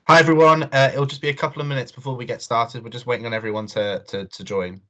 Hi everyone, it'll just be a couple of minutes before we get started. We're just waiting on everyone to join.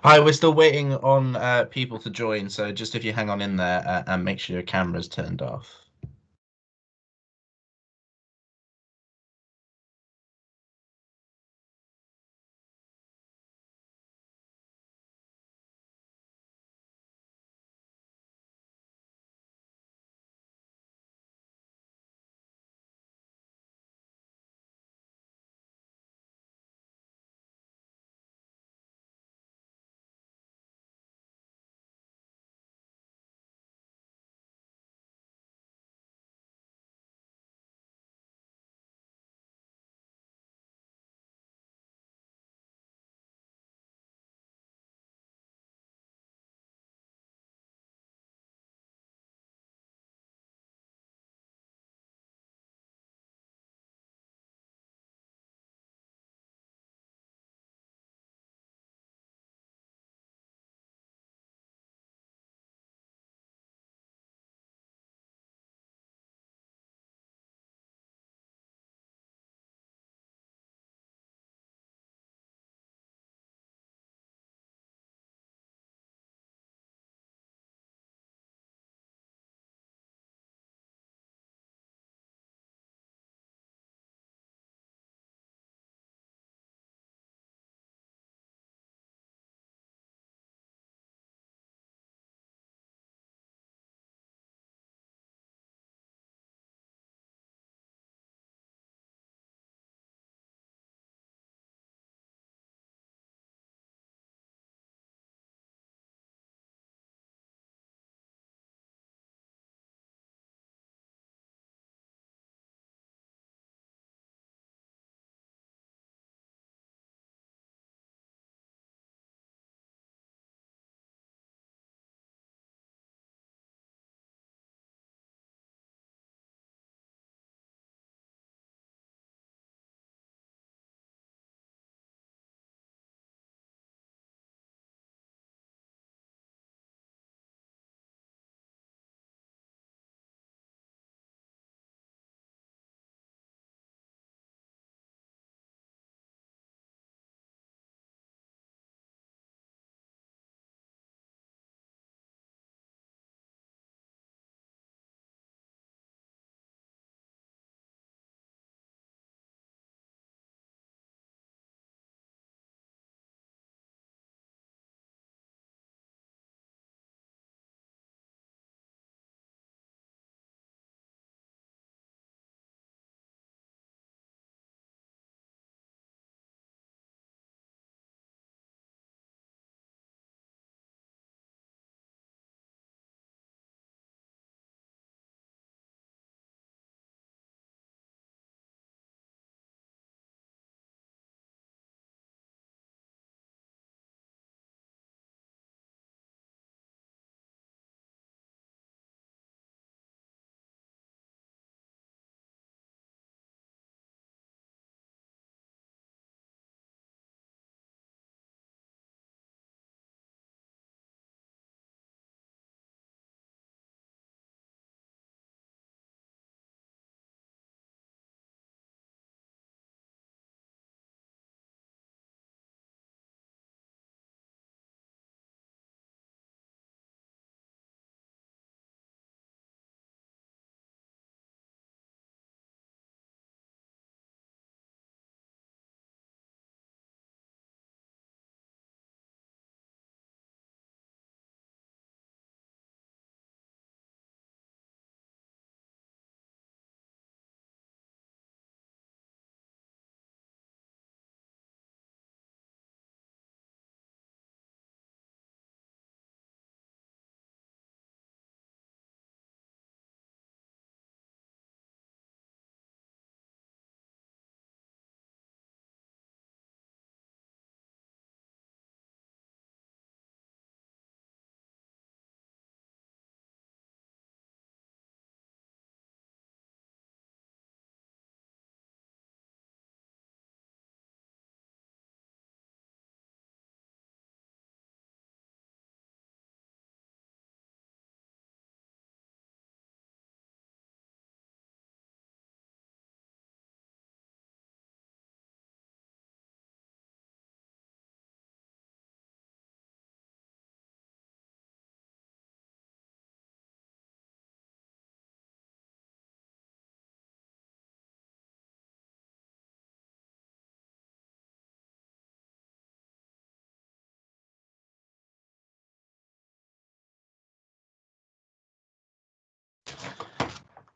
Hi, we're still waiting on people to join, so just if you hang on in there and make sure your camera's turned off.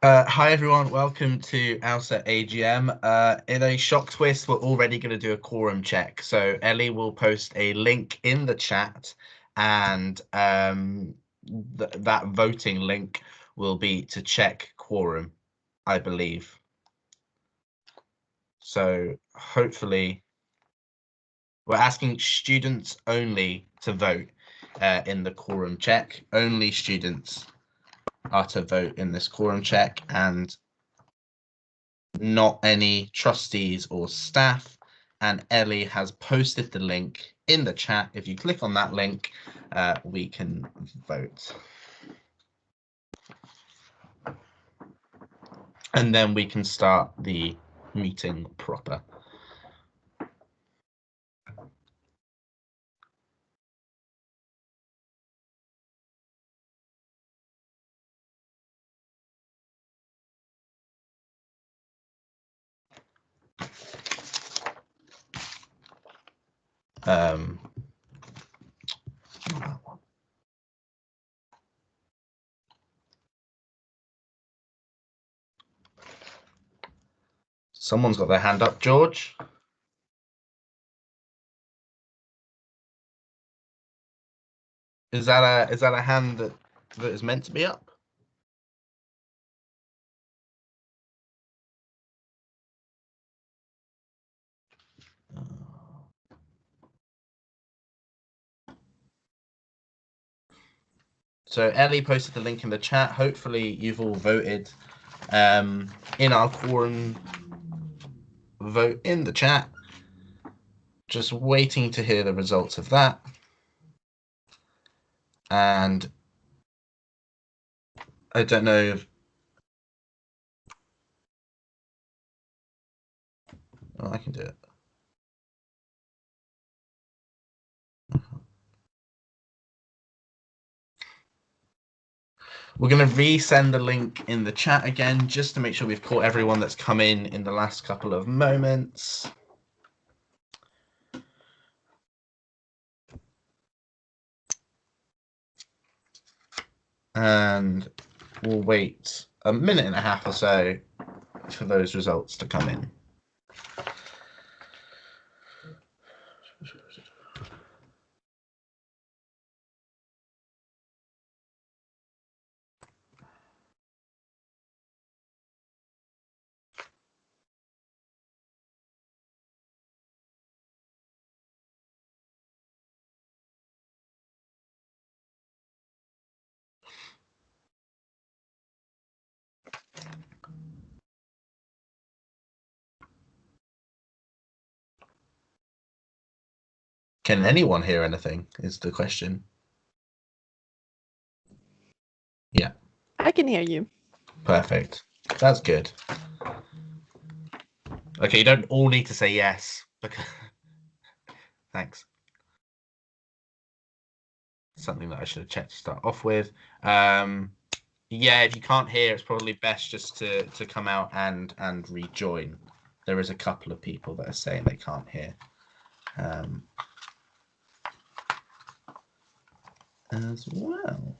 Hi everyone, welcome to AUSA AGM. In a shock twist, we're already going to do a quorum check. So Ellie will post a link in the chat, and that voting link will be to check quorum, I believe. So hopefully, we're asking students only to vote in the quorum check. Only students are to vote in this quorum check, and not any trustees or staff. And Ellie has posted the link in the chat. If you click on that link, we can vote. And then we can start the meeting proper. Someone's got their hand up, George. Is that a hand that is meant to be up? So Ellie posted the link in the chat. Hopefully you've all voted in our quorum vote in the chat. Just waiting to hear the results of that. And I don't know if... Oh, I can do it. We're going to resend the link in the chat again, just to make sure we've caught everyone that's come in the last couple of moments. And we'll wait a minute and a half or so for those results to come in. Can anyone hear anything is the question. Yeah. I can hear you. Perfect. That's good. Okay, you don't all need to say yes. Thanks. Something that I should have checked to start off with. Yeah, if you can't hear, it's probably best just to come out and rejoin. There is a couple of people that are saying they can't hear. As well.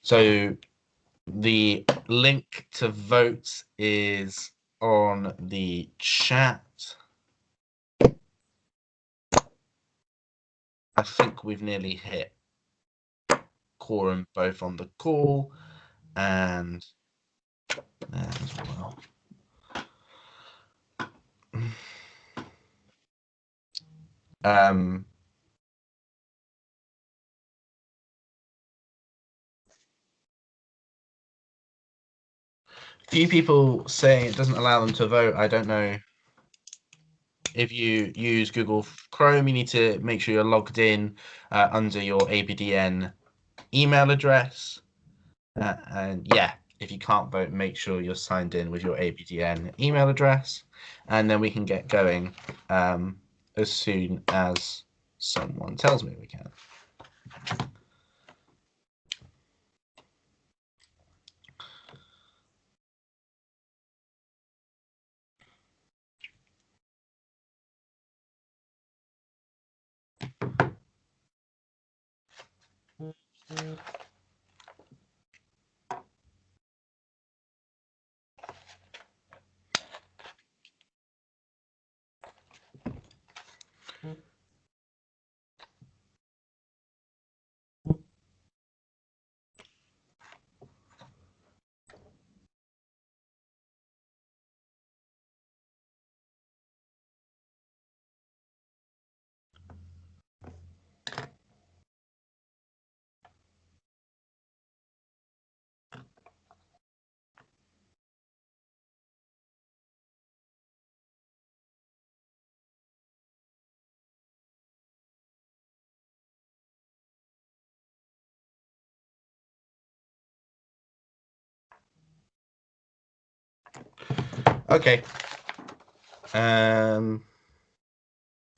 So the link to vote is on the chat. I think we've nearly hit quorum both on the call and there as well. Few people saying it doesn't allow them to vote. I don't know if you use Google Chrome, you need to make sure you're logged in under your ABDN email address. And yeah, if you can't vote, make sure you're signed in with your ABDN email address, and then we can get going as soon as someone tells me we can. Okay.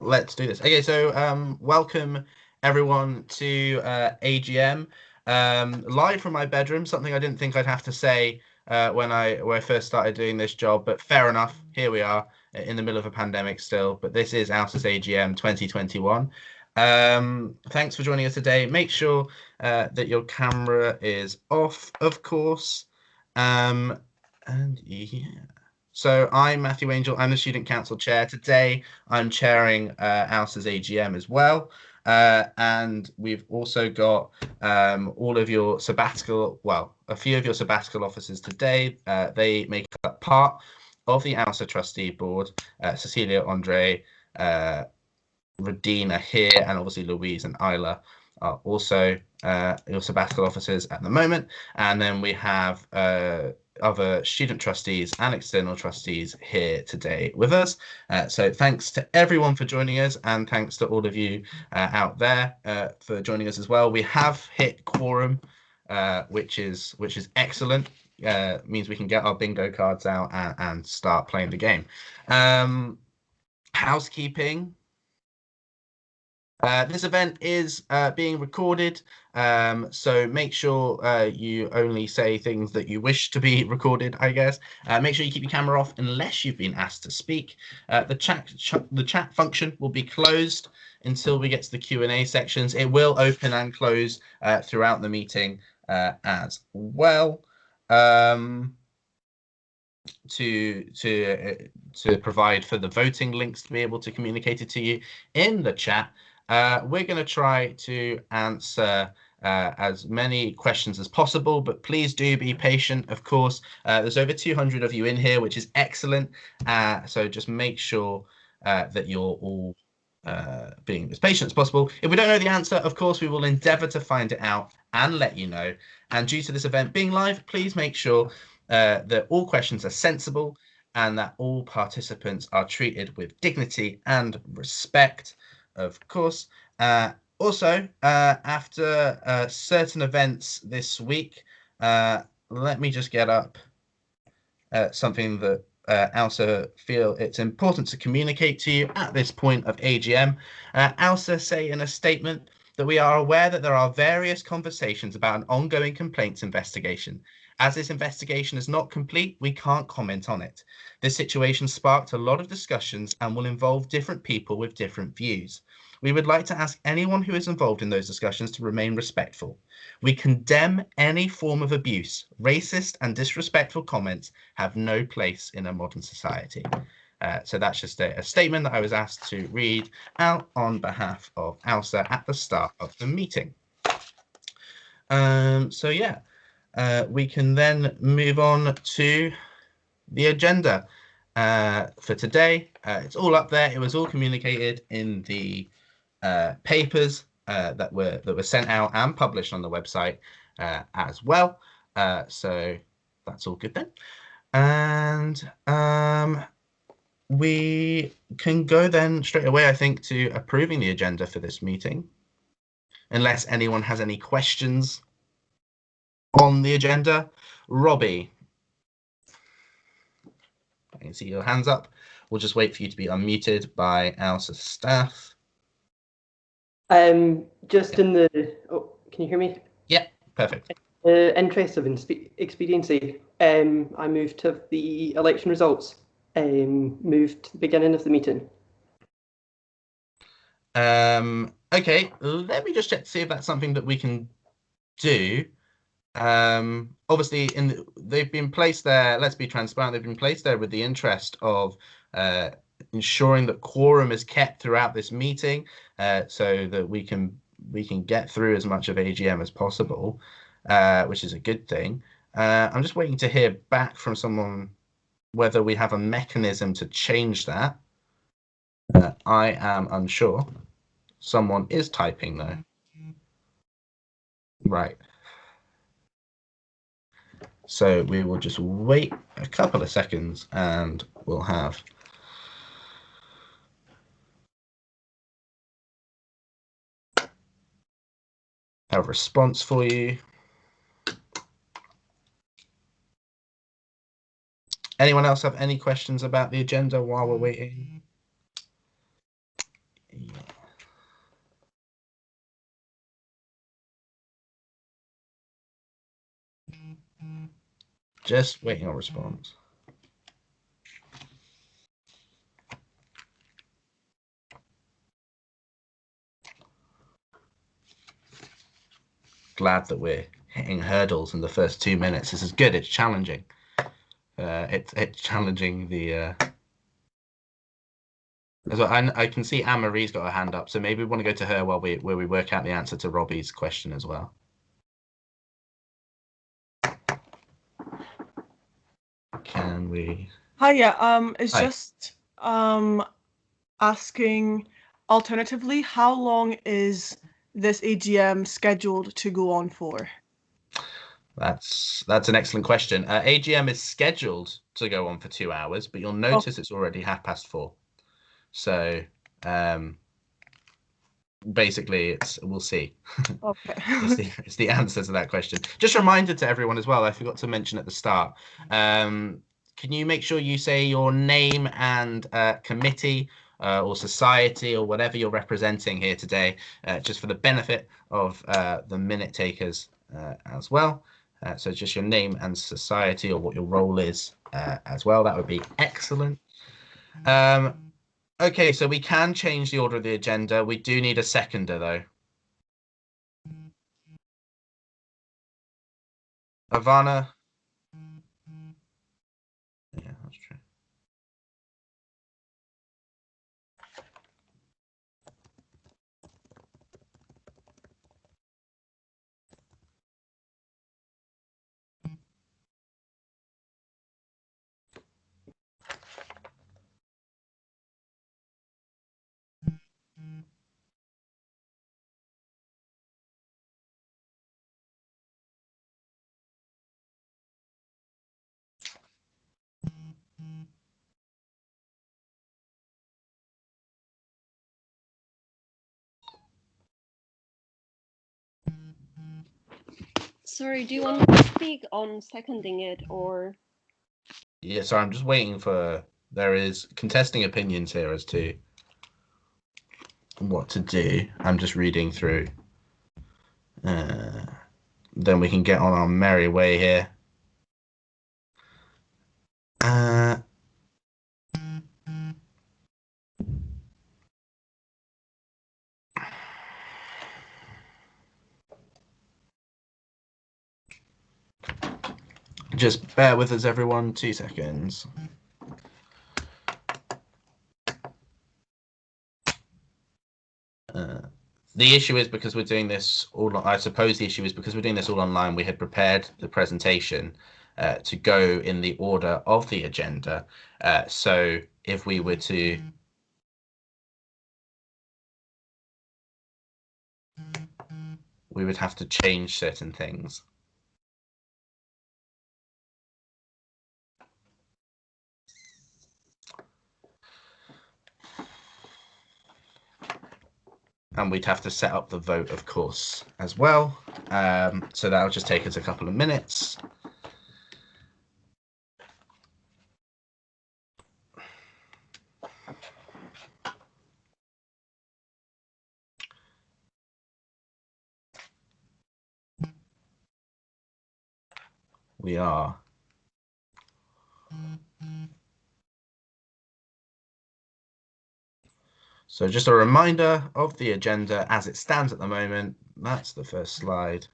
Let's do this. Okay, so welcome everyone to AGM. Live from my bedroom, something I didn't think I'd have to say when I first started doing this job, but fair enough. Here we are in the middle of a pandemic still, but this is AUSA's AGM 2021. Thanks for joining us today. Make sure that your camera is off, of course. And yeah. So I'm Matthew Angel. I'm the Student Council Chair. Today I'm chairing AUSA's AGM as well. And we've also got all of your sabbatical, well, a few of your sabbatical officers today. They make up part of the AUSA Trustee Board. Cecilia, Andre, Radina here, and obviously Louise and Isla are also your sabbatical officers at the moment. And then we have other student trustees and external trustees here today with us. So thanks to everyone for joining us, and thanks to all of you out there for joining us as well. We have hit quorum, which is excellent. Means we can get our bingo cards out and start playing the game. Housekeeping. This event is being recorded, so make sure you only say things that you wish to be recorded, I guess. Make sure you keep your camera off unless you've been asked to speak. The chat function will be closed until we get to the Q&A sections. It will open and close throughout the meeting as well. To provide for the voting links to be able to communicate it to you in the chat. We're going to try to answer as many questions as possible, but please do be patient. Of course, there's over 200 of you in here, which is excellent. So just make sure that you're all being as patient as possible. If we don't know the answer, of course, we will endeavour to find it out and let you know. And due to this event being live, please make sure that all questions are sensible and that all participants are treated with dignity and respect, of course. Also, after certain events this week, let me just get up something that AUSA feel it's important to communicate to you at this point of AGM. AUSA say in a statement that we are aware that there are various conversations about an ongoing complaints investigation. As this investigation is not complete, we can't comment on it. This situation sparked a lot of discussions and will involve different people with different views. We would like to ask anyone who is involved in those discussions to remain respectful. We condemn any form of abuse. Racist and disrespectful comments have no place in a modern society. So that's just a statement that I was asked to read out on behalf of AUSA at the start of the meeting. So yeah, we can then move on to the agenda for today. It's all up there. It was all communicated in the papers that were sent out and published on the website as well. So that's all good then. And we can go then straight away, I think, to approving the agenda for this meeting, unless anyone has any questions on the agenda. Robbie, I can see your hands up. We'll just wait for you to be unmuted by AUSA staff. Just in the, can you hear me? Yeah, perfect. Interest of expediency, I moved to the election results, moved to the beginning of the meeting. Okay, let me just check to see if that's something that we can do. Obviously, they've been placed there. Let's be transparent. They've been placed there with the interest of ensuring that quorum is kept throughout this meeting, so that we can get through as much of AGM as possible, which is a good thing. I'm just waiting to hear back from someone whether we have a mechanism to change that. I am unsure. Someone is typing though. Right. So we will just wait a couple of seconds and we'll have a response for you. Anyone else have any questions about the agenda while we're waiting? Yeah. Just waiting on response. Glad that we're hitting hurdles in the first 2 minutes. This is good. It's challenging. It's challenging the. As well, I can see Anne-Marie's got her hand up, so maybe we want to go to her while we work out the answer to Robbie's question as well. Can we? Hi, yeah. It's Hi. just asking alternatively, how long is this AGM scheduled to go on for? That's an excellent question. AGM is scheduled to go on for 2 hours, but you'll notice it's already 4:30. So basically, we'll see. Okay. it's the answer to that question. Just a reminder to everyone as well, I forgot to mention at the start. Can you make sure you say your name and committee or society or whatever you're representing here today, just for the benefit of the minute takers as well. So just your name and society or what your role is as well. That would be excellent. Okay, so we can change the order of the agenda. We do need a seconder, though. Ivana? Yeah, that's true. Sorry, do you want me to speak on seconding it or? Yeah, sorry, I'm just waiting for. There is contesting opinions here as to what to do. I'm just reading through. Then we can get on our merry way here. Just bear with us, everyone. 2 seconds. The issue is because we're doing this all. I suppose the issue is because we're doing this all online. We had prepared the presentation to go in the order of the agenda. So if we were to. We would have to change certain things. and we'd have to set up the vote, of course, as well. So that'll just take us a couple of minutes. We are. So just a reminder of the agenda as it stands at the moment. That's the first slide.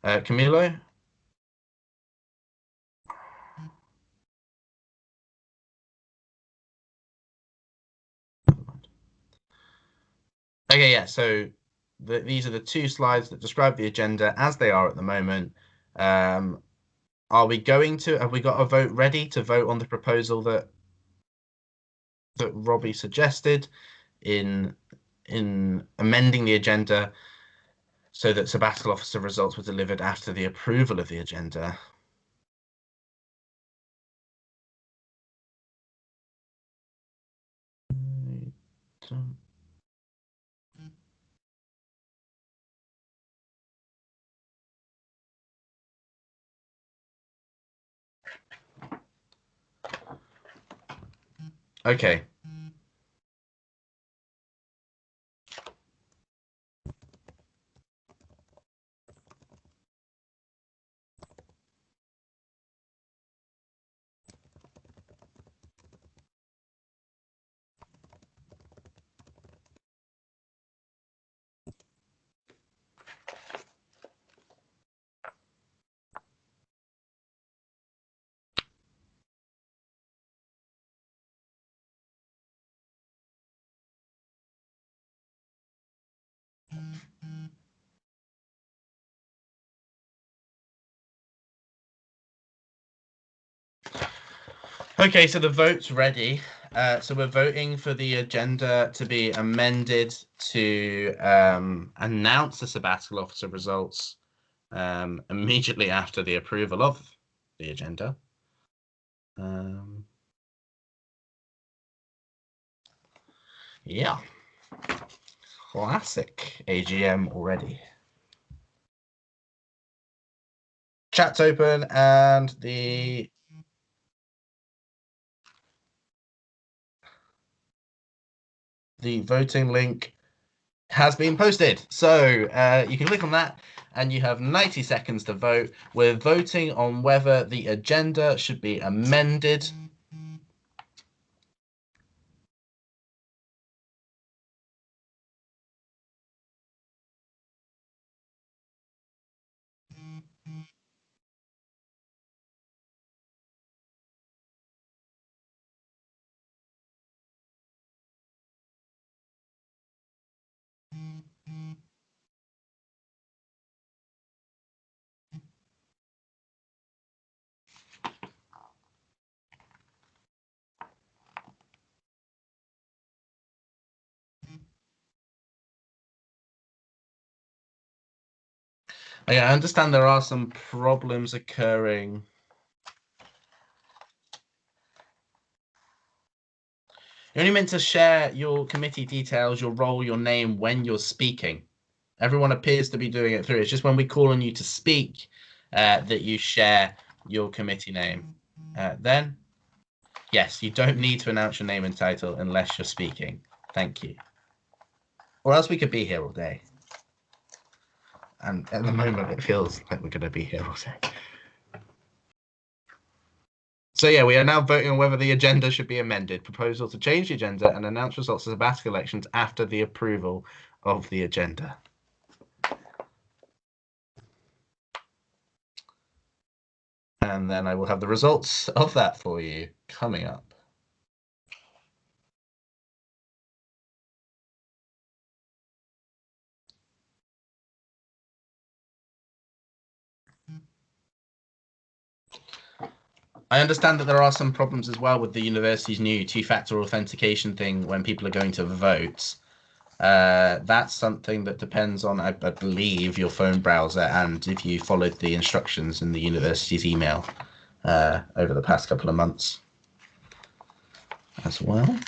Camilo? Okay, yeah, so these are the two slides that describe the agenda as they are at the moment. Are we going to, have we got a vote ready to vote on the proposal that Robbie suggested in amending the agenda so that sabbatical officer results were delivered after the approval of the agenda? Okay. Okay, so the vote's ready. So we're voting for the agenda to be amended to announce the sabbatical officer results immediately after the approval of the agenda. Yeah, classic AGM already. Chat's open and the voting link has been posted. So you can click on that and you have 90 seconds to vote. We're voting on whether the agenda should be amended. I understand there are some problems occurring. You're only meant to share your committee details, your role, your name when you're speaking. Everyone appears to be doing it through. It's just when we call on you to speak that you share your committee name. Then, yes, you don't need to announce your name and title unless you're speaking. Thank you. Or else we could be here all day. And at the moment, it feels like we're going to be here all day. So yeah, we are now voting on whether the agenda should be amended. Proposal to change the agenda and announce results of sabbatical elections after the approval of the agenda. And then I will have the results of that for you coming up. I understand that there are some problems as well with the university's new two-factor authentication thing when people are going to vote. That's something that depends on, I believe, your phone browser and if you followed the instructions in the university's email over the past couple of months as well.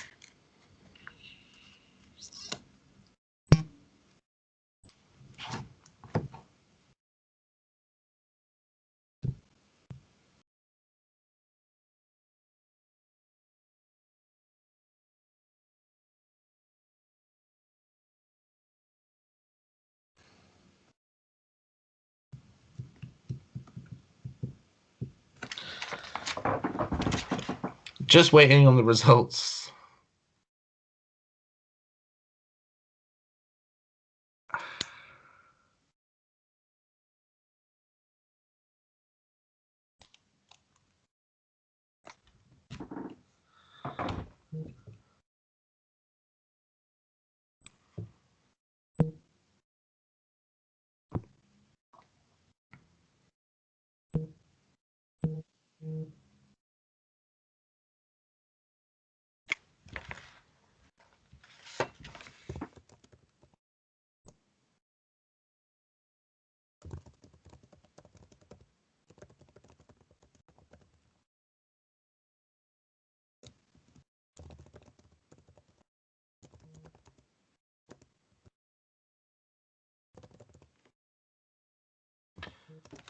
Just waiting on the results.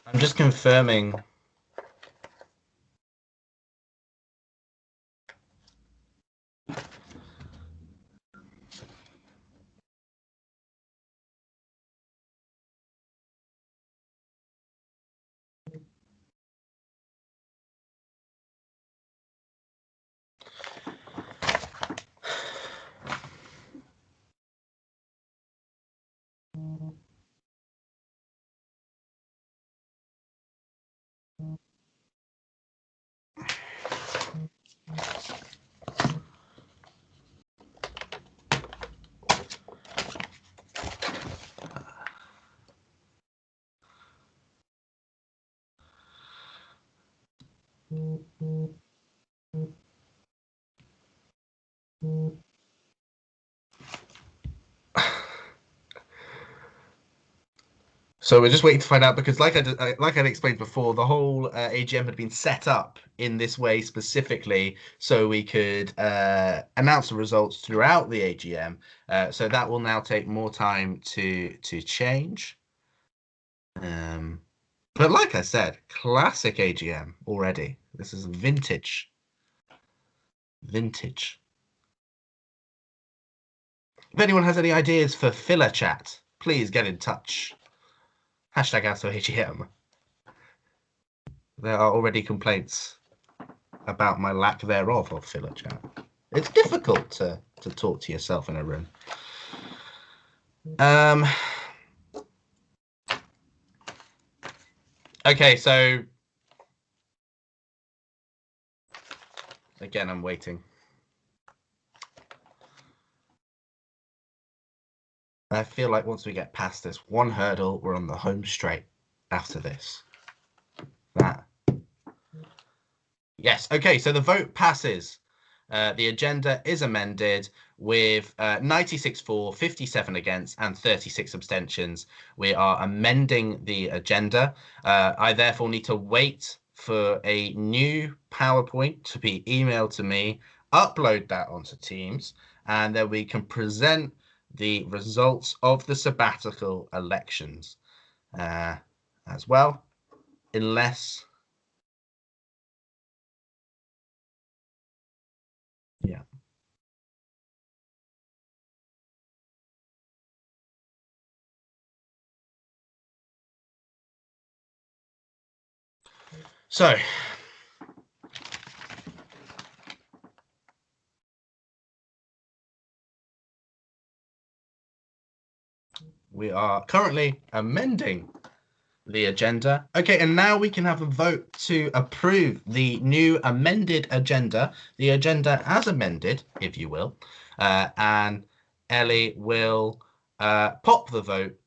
I'm just confirming. So we're just waiting to find out because, like I'd explained before, the whole AGM had been set up in this way specifically so we could announce the results throughout the AGM. So that will now take more time to change. But like I said, classic AGM already. This is vintage. Vintage. If anyone has any ideas for filler chat, please get in touch. Hashtag AUSA AGM. There are already complaints about my lack thereof of filler chat. It's difficult to talk to yourself in a room. Okay, so again, I'm waiting. I feel like once we get past this one hurdle, we're on the home straight after this. That. Yes, okay, so the vote passes. The agenda is amended with 96 for, 57 against, and 36 abstentions. We are amending the agenda. I therefore need to wait for a new PowerPoint to be emailed to me, upload that onto Teams, and then we can present the results of the sabbatical elections as well, unless... Yeah. So, we are currently amending the agenda. Okay, and now we can have a vote to approve the new amended agenda, the agenda as amended, if you will. And Ellie will pop the vote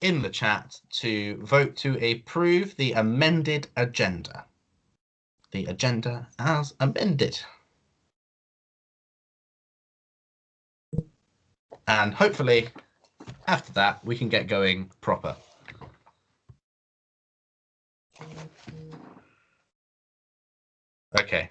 in the chat to vote to approve the amended agenda. The agenda as amended. And hopefully, after that, we can get going proper. Okay.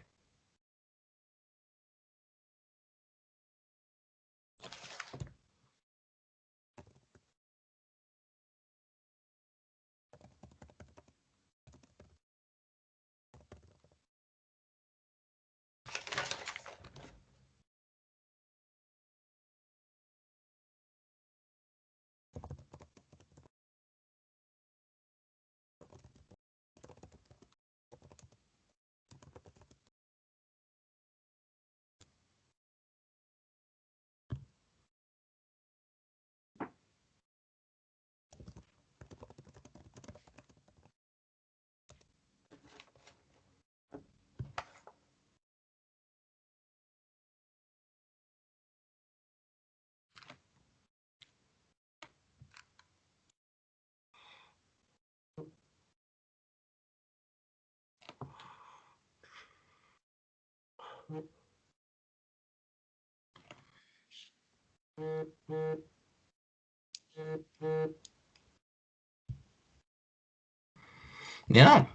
Yeah,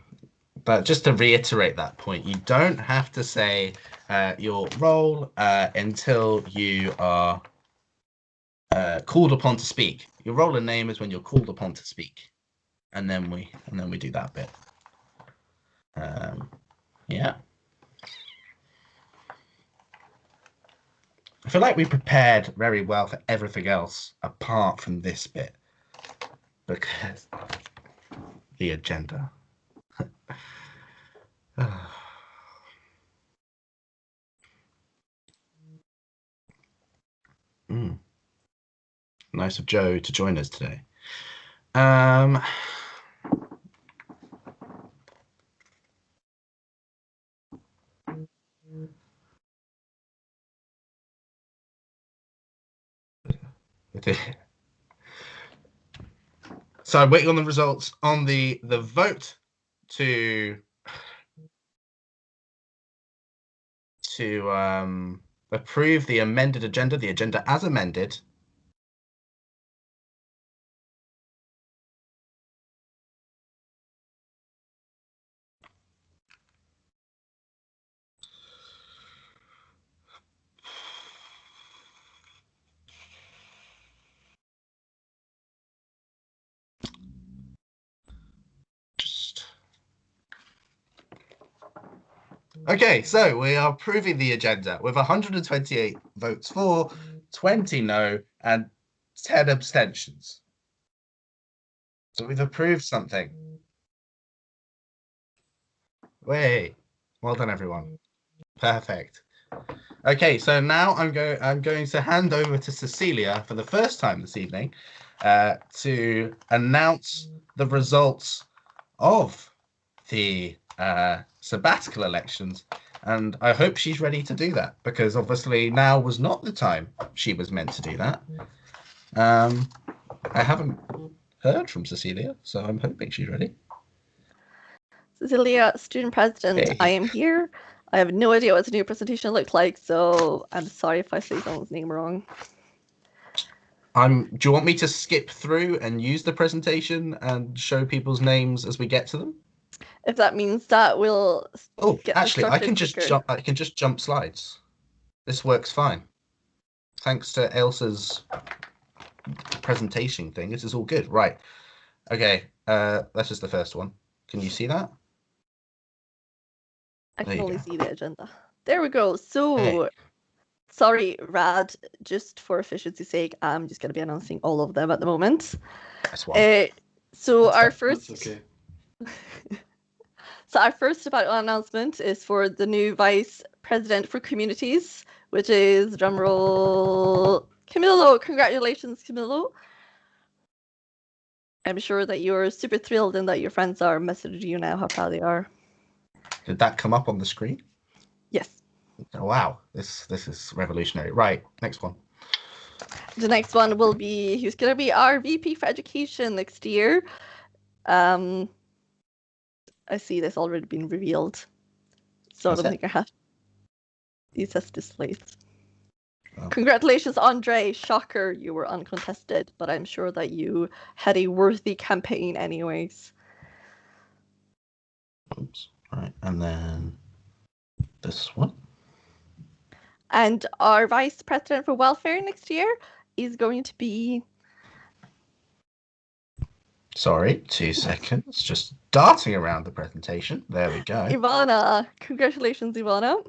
but just to reiterate that point, you don't have to say your role until you are called upon to speak. Your role and name is when you're called upon to speak, and then we do that bit. Yeah. I feel like we prepared very well for everything else apart from this bit because of the agenda. Nice of Joe to join us today. So I'm waiting on the results on the vote to approve the amended agenda, the agenda as amended. Okay, so we are approving the agenda with 128 votes for, 20 no, and 10 abstentions. So we've approved something. Wait, well done, everyone. Perfect. Okay, so now I'm going to hand over to Cecilia for the first time this evening to announce the results of the sabbatical elections, and I hope she's ready to do that because obviously now was not the time she was meant to do that. I haven't heard from Cecilia, so I'm hoping she's ready. Cecilia, student president, Hey. I am here. I have no idea what the new presentation looked like, so I'm sorry if I say someone's name wrong. Do you want me to skip through and use the presentation and show people's names as we get to them? If that means that we'll get actually, I can just jump. I can just jump slides. This works fine. Thanks to Elsa's presentation thing. This is all good. Right. Okay. That's just the first one. Can you see that? I can only see the agenda. There we go. So, sorry, Rad, just for efficiency's sake, I'm just going to be announcing all of them at the moment. That's one. So That's our fine. first... That's okay. So our first announcement is for the new Vice President for Communities, which is, drumroll, Camilo. Congratulations, Camilo. I'm sure that you're super thrilled and that your friends are messaging you now how proud they are. Did that come up on the screen? Yes. Oh, wow, this is revolutionary. Right, next one. The next one will be who's going to be our VP for Education next year. I see this already been revealed, so I don't think I have. It says displays. Congratulations, Andre. Shocker, you were uncontested, but I'm sure that you had a worthy campaign anyways. Oops. Right, and then this one. And our Vice President for Welfare next year is going to be... Sorry, 2 seconds. Just darting around the presentation. There we go. Ivana. Congratulations, Ivana.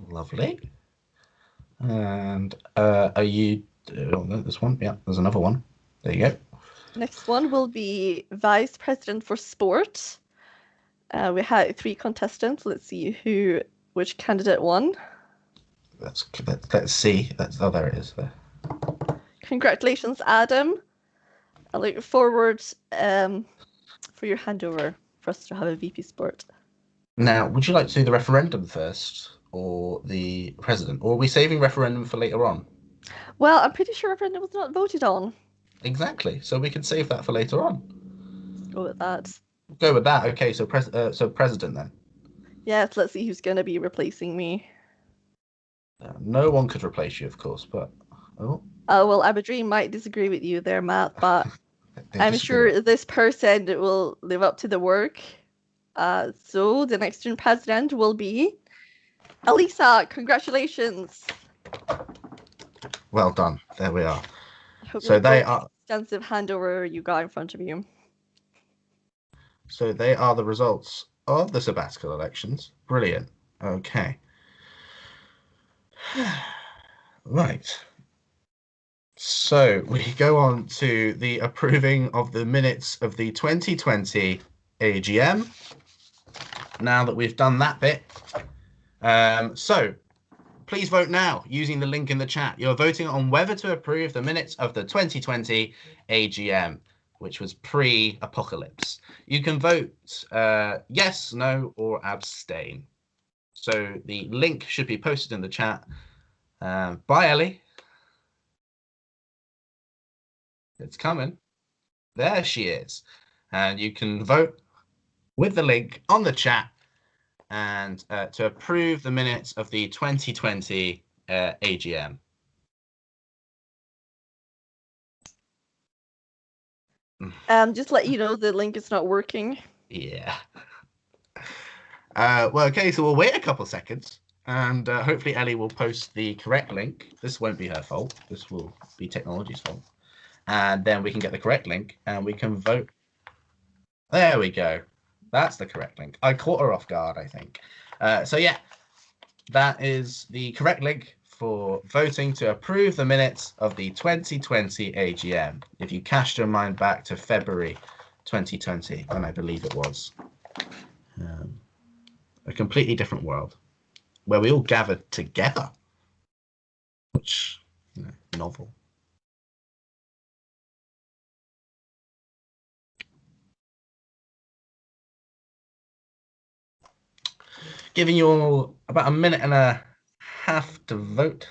Lovely. And are you... Oh, no, this one. Yeah, there's another one. There you go. Next one will be Vice President for Sport. We had 3 contestants. Let's see which candidate won. Let's see. Oh, there it is. There. Congratulations, Adam. I look forward for your handover for us to have a VP Sport. Now, would you like to do the referendum first, or the president, or are we saving referendum for later on? Well, I'm pretty sure referendum was not voted on. Exactly. So we can save that for later on. Go with that. Go with that. Okay. So president then. Yes. Let's see who's going to be replacing me. No one could replace you, of course, but well, Aberdeen might disagree with you there, Matt, but I'm sure this person will live up to the work. So the next student president will be Alisa. Congratulations. Well done. There we are. So they are extensive handover you got in front of you. So they are the results of the sabbatical elections. Brilliant. Okay. Right. So we go on to the approving of the minutes of the 2020 AGM. Now that we've done that bit, so please vote now using the link in the chat. You're voting on whether to approve the minutes of the 2020 AGM, which was pre-apocalypse. You can vote yes, no, or abstain. So the link should be posted in the chat. Bye, Ellie. It's coming. There she is. And you can vote with the link on the chat and to approve the minutes of the 2020 AGM. Just let you know the link is not working. Yeah. Well, okay, so we'll wait a couple seconds and hopefully Ellie will post the correct link. This won't be her fault. This will be technology's fault. And then we can get the correct link and we can vote. There we go. That's the correct link. I caught her off guard, I think. So yeah, that is the correct link for voting to approve the minutes of the 2020 AGM. If you cast your mind back to February 2020, when I believe it was. A completely different world where we all gathered together, which, you know, novel. Giving you all about a minute and a half to vote.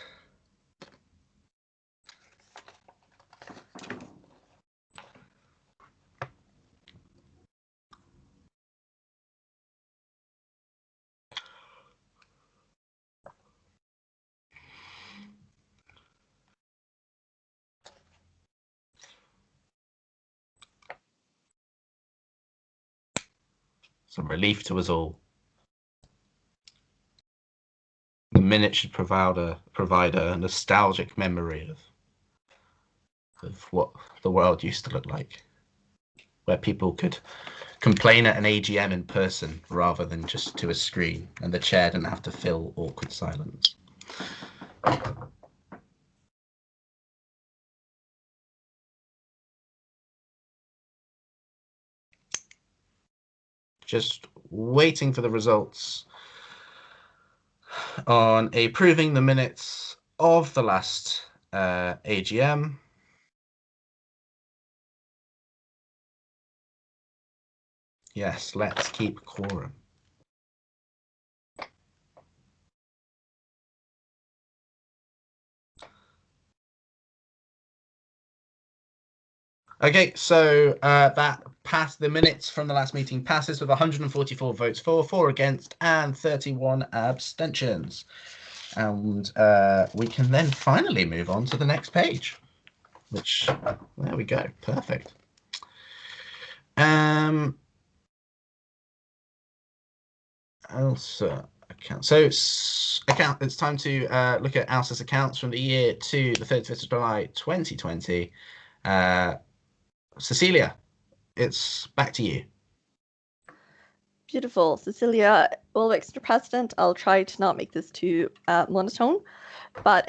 It's a relief to us all. The minute should provide a nostalgic memory of what the world used to look like, where people could complain at an AGM in person rather than just to a screen, and the chair didn't have to fill awkward silence. Just waiting for the results on approving the minutes of the last AGM. Yes, let's keep quorum. Okay, so that passed. The minutes from the last meeting passes with 144 votes for, 4 against, and 31 abstentions. And we can then finally move on to the next page, which, there we go, perfect. AUSA account. So it's time to look at AUSA's accounts from the year to the 31st of July 2020. Cecilia, it's back to you. Beautiful. Cecilia, well, Mr. President, I'll try to not make this too monotone. But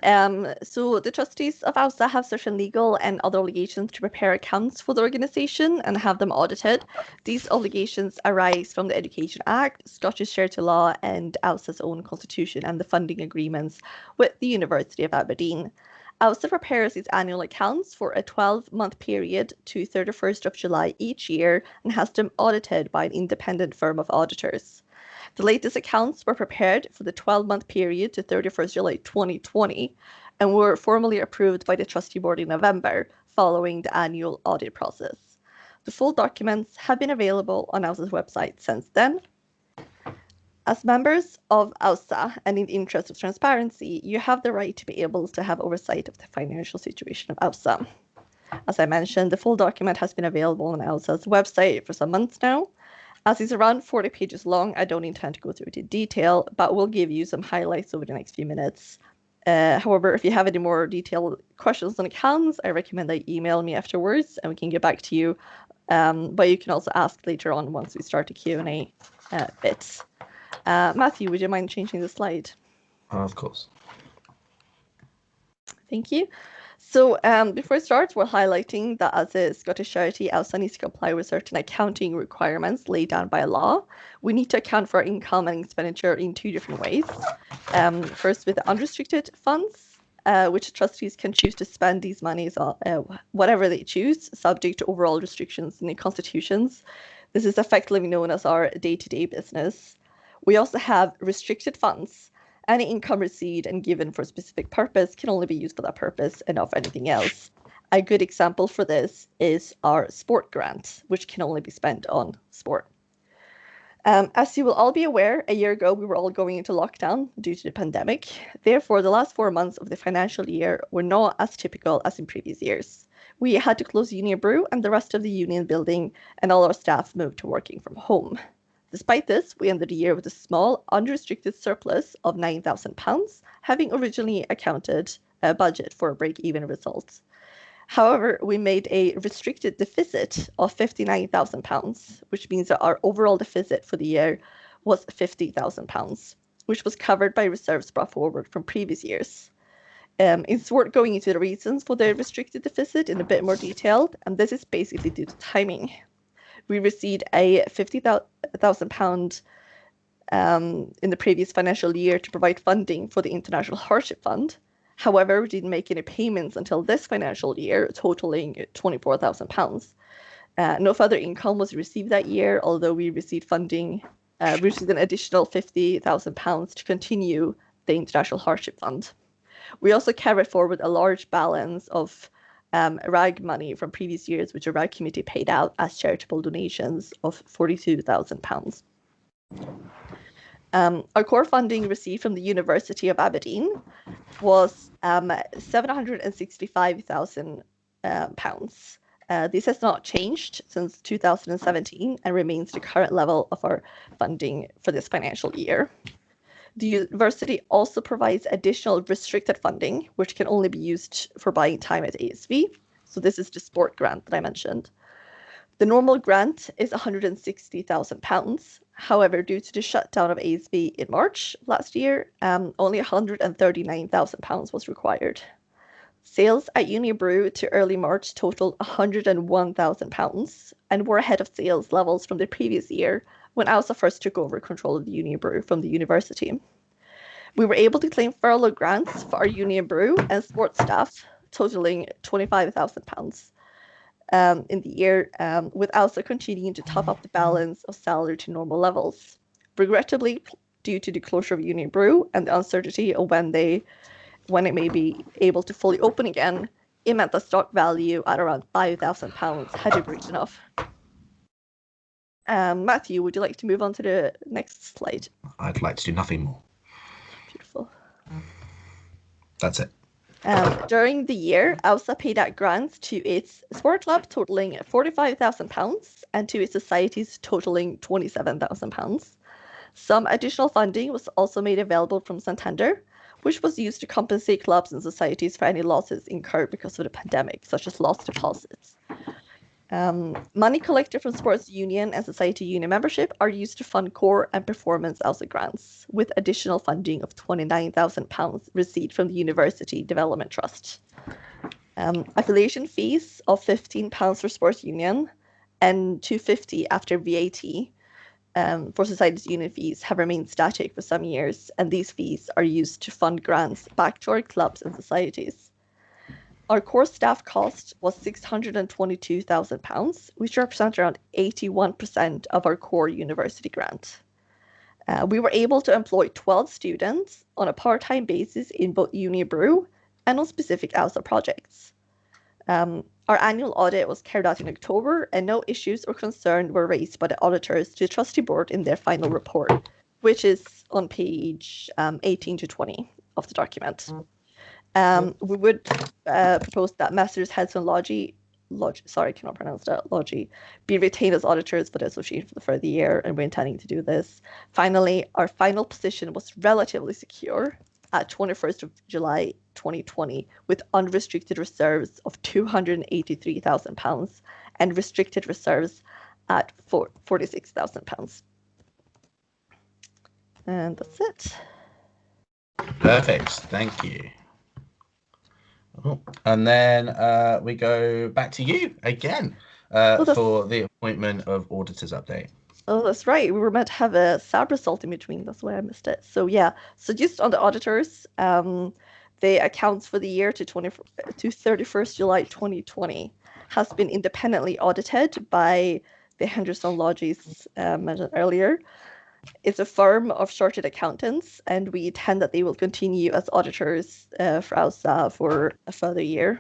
so the trustees of AUSA have certain legal and other obligations to prepare accounts for the organization and have them audited. These obligations arise from the Education Act, Scottish Charter Law, and AUSA's own constitution and the funding agreements with the University of Aberdeen. AUSA prepares its annual accounts for a 12-month period to 31st of July each year and has them audited by an independent firm of auditors. The latest accounts were prepared for the 12-month period to 31st July 2020 and were formally approved by the Trustee Board in November following the annual audit process. The full documents have been available on AUSA's website since then. As members of AUSA and in the interest of transparency, you have the right to be able to have oversight of the financial situation of AUSA. As I mentioned, the full document has been available on AUSA's website for some months now. As it's around 40 pages long, I don't intend to go through it in detail, but we'll give you some highlights over the next few minutes. However, if you have any more detailed questions on accounts, I recommend that you email me afterwards and we can get back to you. But you can also ask later on once we start the Q&A bit. Matthew, would you mind changing the slide? Of course. Thank you. So before I start, we're highlighting that as a Scottish charity, AUSA needs to comply with certain accounting requirements laid down by law. We need to account for our income and expenditure in two different ways. First, with unrestricted funds, which trustees can choose to spend these monies on whatever they choose, subject to overall restrictions in the constitutions. This is effectively known as our day-to-day business. We also have restricted funds. Any income received and given for a specific purpose can only be used for that purpose and not for anything else. A good example for this is our sport grant, which can only be spent on sport. As you will all be aware, a year ago we were all going into lockdown due to the pandemic. Therefore, the last 4 months of the financial year were not as typical as in previous years. We had to close Union Brew and the rest of the union building, and all our staff moved to working from home. Despite this, we ended the year with a small, unrestricted surplus of £9,000, having originally accounted a budget for a break-even result. However, we made a restricted deficit of £59,000, which means that our overall deficit for the year was £50,000, which was covered by reserves brought forward from previous years. It's worth going into the reasons for the restricted deficit in a bit more detail, and this is basically due to timing. We received a £50,000 in the previous financial year to provide funding for the International Hardship Fund. However, we didn't make any payments until this financial year, totaling £24,000. No further income was received that year, although we received funding, received an additional £50,000 to continue the International Hardship Fund. We also carried forward a large balance of RAG money from previous years, which the RAG committee paid out as charitable donations of £42,000. Our core funding received from the University of Aberdeen was £765,000. This has not changed since 2017 and remains the current level of our funding for this financial year. The university also provides additional restricted funding, which can only be used for buying time at ASV. So this is the sport grant that I mentioned. The normal grant is £160,000. However, due to the shutdown of ASV in March last year, only £139,000 was required. Sales at Union Brew to early March totaled £101,000 and were ahead of sales levels from the previous year, when AUSA first took over control of the Union Brew from the university. We were able to claim furlough grants for our Union Brew and sports staff, totaling £25,000 in the year, with AUSA continuing to top up the balance of salary to normal levels. Regrettably, due to the closure of Union Brew and the uncertainty of when it may be able to fully open again, it meant the stock value at around £5,000 had to be written off. Matthew, would you like to move on to the next slide? I'd like to do nothing more. Beautiful. That's it. During the year, AUSA paid out grants to its sport club totaling £45,000 and to its societies totaling £27,000. Some additional funding was also made available from Santander, which was used to compensate clubs and societies for any losses incurred because of the pandemic, such as lost deposits. Money collected from sports union and society union membership are used to fund core and performance AUSA grants, with additional funding of £29,000 received from the University Development Trust. Affiliation fees of £15 for sports union and £250 after VAT for society's union fees have remained static for some years, and these fees are used to fund grants back to our clubs and societies. Our core staff cost was £622,000, which represents around 81% of our core university grant. We were able to employ 12 students on a part-time basis in both Uni Brew and on specific AUSA projects. Our annual audit was carried out in October, and no issues or concerns were raised by the auditors to the trustee board in their final report, which is on page 18 to 20 of the document. We would propose that Messrs. Hedson Logi, sorry, I cannot pronounce that, Logi, be retained as auditors for the association for the further year, and we're intending to do this. Finally, our final position was relatively secure at 21st of July 2020, with unrestricted reserves of £283,000 and restricted reserves at £46,000. And that's it. Perfect. Thank you. Oh, and then we go back to you again for the appointment of auditors update. Oh, that's right. We were meant to have a Saab result in between. That's why I missed it. So yeah. So just on the auditors, the accounts for the year to 31st July 2020 has been independently audited by the Henderson Lodges mentioned earlier. It's a firm of chartered accountants, and we intend that they will continue as auditors for AUSA for a further year.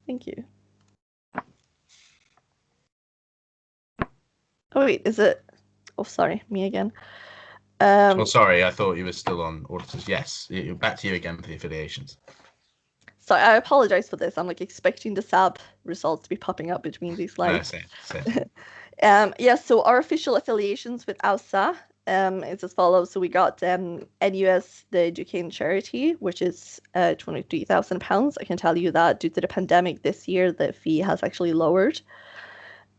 Thank you. Oh wait, is it? Oh, sorry, me again. Oh, sorry, I thought you were still on auditors. Yes, back to you again for the affiliations. So I apologize for this. I'm like expecting the Saab results to be popping up between these slides. Same. Yeah, so our official affiliations with AUSA is as follows. So we got NUS, the Education Charity, which is £23,000. I can tell you that due to the pandemic this year, the fee has actually lowered.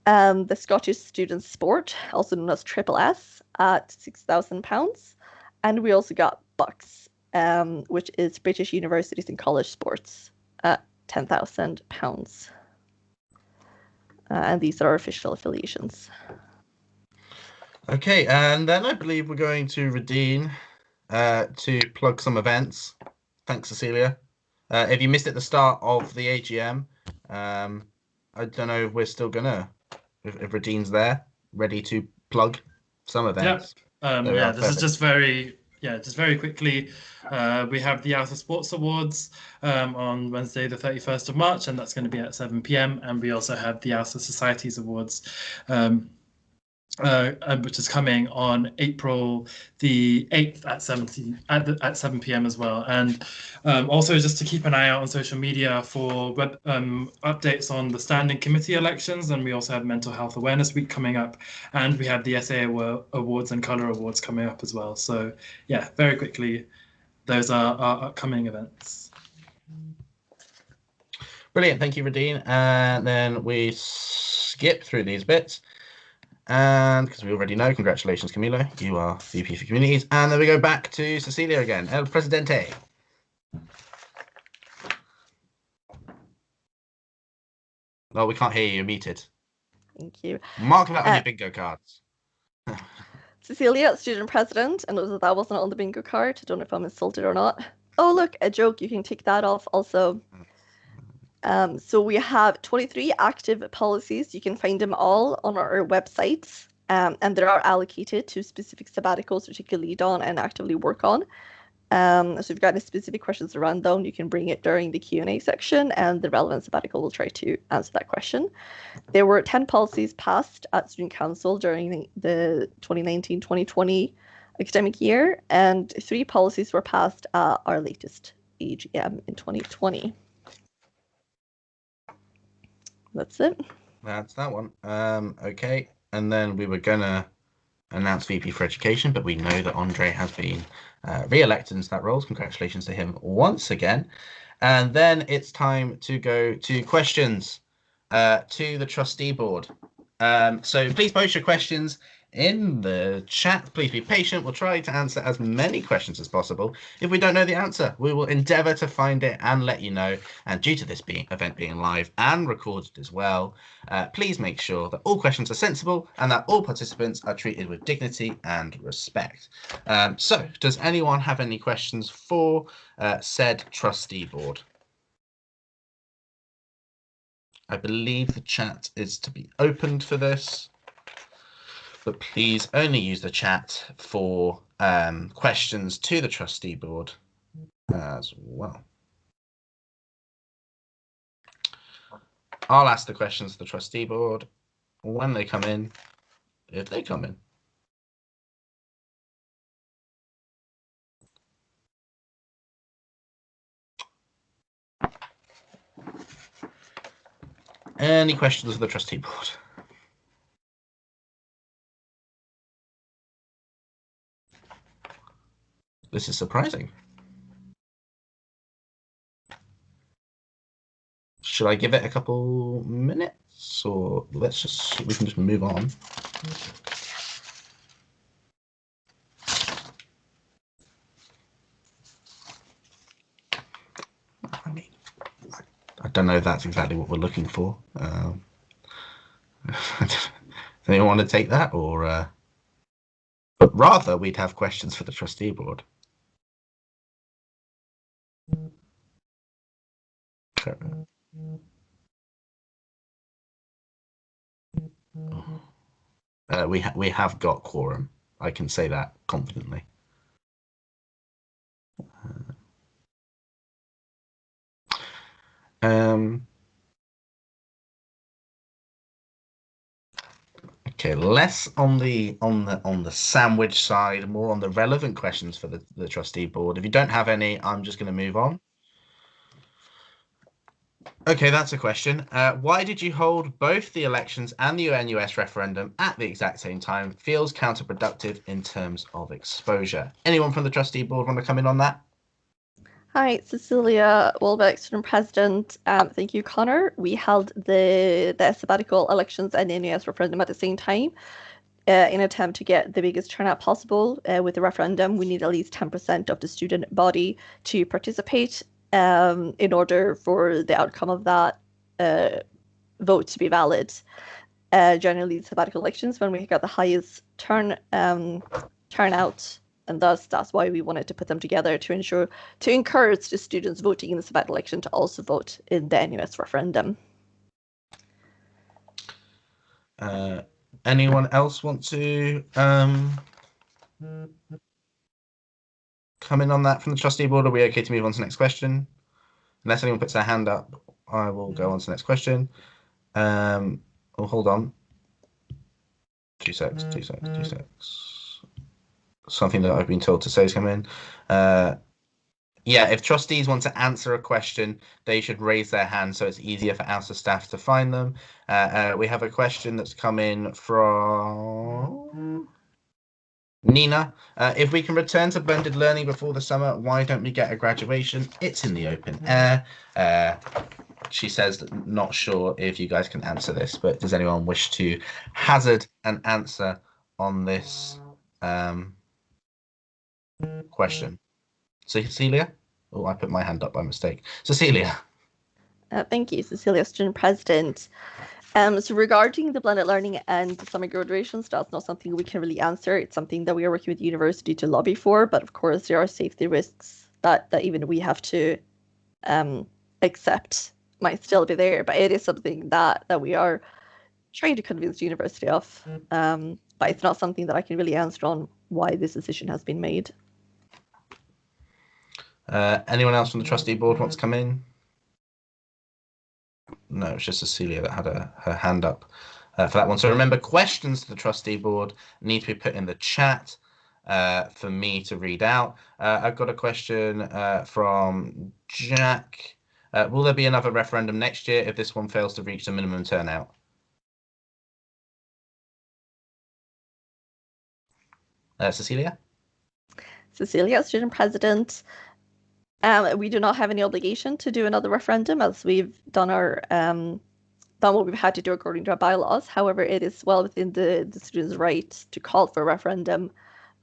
The Scottish Students' Sport, also known as SSS, at £6,000. And we also got BUCS, which is British Universities and College Sports, at £10,000. And these are our official affiliations. Okay, and then I believe we're going to Radine to plug some events. Thanks, Cecilia. If you missed at the start of the AGM, I don't know if we're still gonna, if Radine's there, ready to plug some events. Yeah, this is just very quickly. We have the AUSA Sports Awards on Wednesday, the 31st of March, and that's going to be at 7 p.m. And we also have the AUSA Societies Awards, which is coming on April the 8th at 7 p.m. as well. And also just to keep an eye out on social media for updates on the standing committee elections. And we also have Mental Health Awareness Week coming up, and we have the SA Awards and Colour Awards coming up as well. So yeah, very quickly, those are our upcoming events. Brilliant, thank you, Radine. And then we skip through these bits. And because we already know, congratulations, Camilo, you are VP for Communities. And then we go back to Cecilia again. El Presidente. Oh, we can't hear you, you're muted. Thank you. Mark that on your bingo cards. Cecilia, student president, and that wasn't on the bingo card. I don't know if I'm insulted or not. Oh, look, a joke. You can tick that off also. So we have 23 active policies. You can find them all on our website, and they are allocated to specific sabbaticals which you can lead on and actively work on. So if you've got any specific questions around them, you can bring it during the Q&A section, and the relevant sabbatical will try to answer that question. There were 10 policies passed at Student Council during the 2019-2020 academic year, and 3 policies were passed at our latest AGM in 2020. That's it. That's that one. Okay, and then we were gonna announce VP for Education, but we know that Andre has been re-elected into that role. Congratulations to him once again. And then it's time to go to questions to the trustee board. So please post your questions in the chat. Please be patient. We'll try to answer as many questions as possible. If we don't know the answer, we will endeavour to find it and let you know. And due to this event being live and recorded as well, please make sure that all questions are sensible and that all participants are treated with dignity and respect. So does anyone have any questions for said trustee board? I believe the chat is to be opened for this, but please only use the chat for questions to the trustee board as well. I'll ask the questions to the trustee board when they come in, if they come in. Any questions for the trustee board? This is surprising. Should I give it a couple minutes, or we can just move on? I mean, I don't know if that's exactly what we're looking for. Does anyone want to take that, or? But rather, we'd have questions for the trustee board. We have got quorum. I can say that confidently. Okay, less on the sandwich side, more on the relevant questions for the trustee board. If you don't have any, I'm just going to move on. Okay, that's a question. Why did you hold both the elections and the Unus referendum at the exact same time? Feels counterproductive in terms of exposure. Anyone from the trustee board want to come in on that? Hi, Cecilia Wolbeck, student president. Thank you, Connor. We held the sabbatical elections and the Unus referendum at the same time in an attempt to get the biggest turnout possible. With the referendum, we need at least 10% of the student body to participate in order for the outcome of that vote to be valid. Generally, the sabbatical elections, when we got the highest turnout, and thus that's why we wanted to put them together to encourage the students voting in the sabbatical election to also vote in the Unus referendum. Anyone else want to come in on that from the trustee board? Are we okay to move on to the next question? Unless anyone puts their hand up, I will go on to the next question. Oh, hold on. 2 secs. Something that I've been told to say is coming in. Yeah, if trustees want to answer a question, they should raise their hand so it's easier for AUSA staff to find them. We have a question that's come in from Nina. If we can return to blended learning before the summer, why don't we get a graduation? It's in the open air. She says that not sure if you guys can answer this, but does anyone wish to hazard an answer on this question? Cecilia? Oh, I put my hand up by mistake. Cecilia. Thank you, Cecilia, student president. So regarding the blended learning and the summer graduations, that's not something we can really answer. It's something that we are working with the university to lobby for, but of course there are safety risks that even we have to accept might still be there, but it is something that we are trying to convince the university of. But it's not something that I can really answer on why this decision has been made. Anyone else from the trustee board wants to come in? No, it's just Cecilia that had her hand up for that one. So remember, questions to the trustee board need to be put in the chat for me to read out. I've got a question from Jack. Will there be another referendum next year if this one fails to reach the minimum turnout? Cecilia? Cecilia, student president. We do not have any obligation to do another referendum, as we've done our done what we've had to do according to our bylaws. However, it is well within the students' right to call for a referendum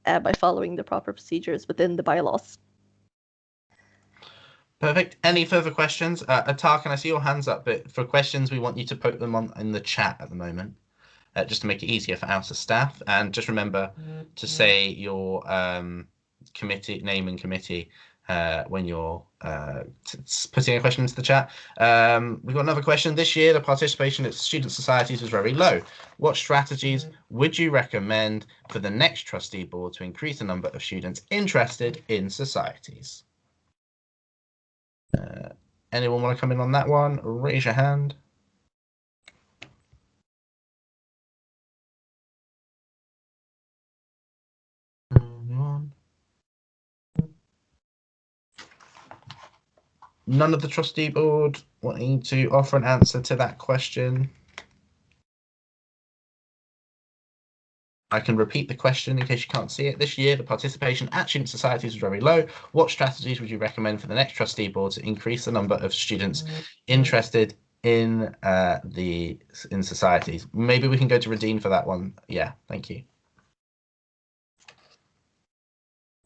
by following the proper procedures within the bylaws. Perfect. Any further questions? Atar, can I see your hands up? But for questions, we want you to put them on in the chat at the moment, just to make it easier for AUSA staff. And just remember to say your committee name and committee when you're putting a question into the chat. We've got another question. This year, the participation at student societies was very low. What strategies would you recommend for the next trustee board to increase the number of students interested in societies? Anyone want to come in on that one? Raise your hand. Anyone? None of the trustee board wanting to offer an answer to that question. I can repeat the question in case you can't see it. This year, the participation at student societies was very low. What strategies would you recommend for the next trustee board to increase the number of students interested in societies? Maybe we can go to Radine for that one. Yeah, thank you.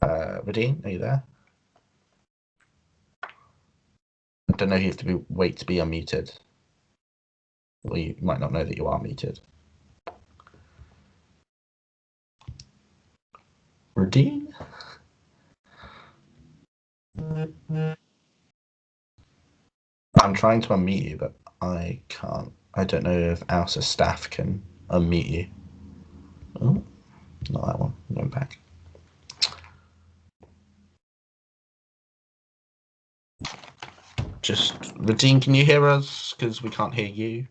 Radine, are you there? I don't know if you have to wait to be unmuted. Well, you might not know that you are muted. Radine? I'm trying to unmute you, but I can't. I don't know if AUSA staff can unmute you. Oh, not that one. I'm going back. Just, Radine, can you hear us? Because we can't hear you.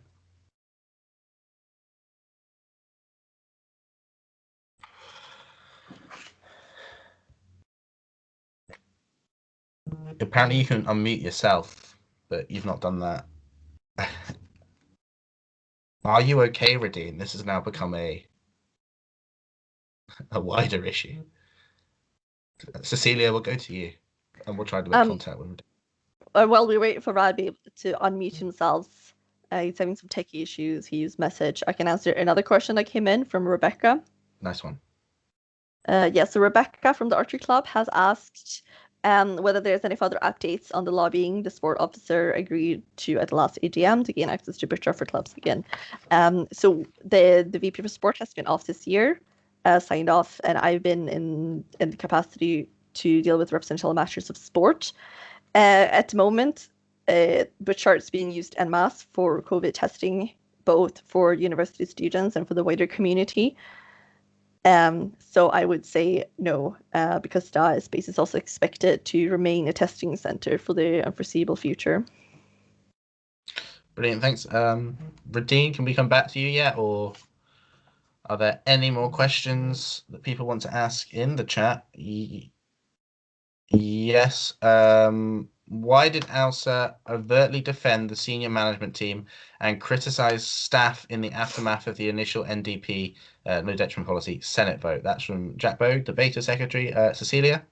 Apparently you can unmute yourself, but you've not done that. Are you okay, Radine? This has now become a wider issue. Cecilia, we'll go to you, and we'll try to make contact with Radine. While we wait for Radby to unmute himself, he's having some techie issues. He used message. I can answer another question that came in from Rebecca. Nice one. So Rebecca from the Archery Club has asked whether there's any further updates on the lobbying the sport officer agreed to at the last AGM to gain access to butcher for clubs again. So the VP for sport has been off this year, signed off, and I've been in the capacity to deal with representative matters of sport. At the moment, butcher is being used en masse for COVID testing, both for university students and for the wider community. So I would say no, because that space is also expected to remain a testing center for the unforeseeable future. Brilliant, thanks. Radine, can we come back to you yet, or are there any more questions that people want to ask in the chat? Yes. Why did AUSA overtly defend the senior management team and criticize staff in the aftermath of the initial NDP no detriment policy Senate vote? That's from Jack Bowe, debater secretary. Cecilia?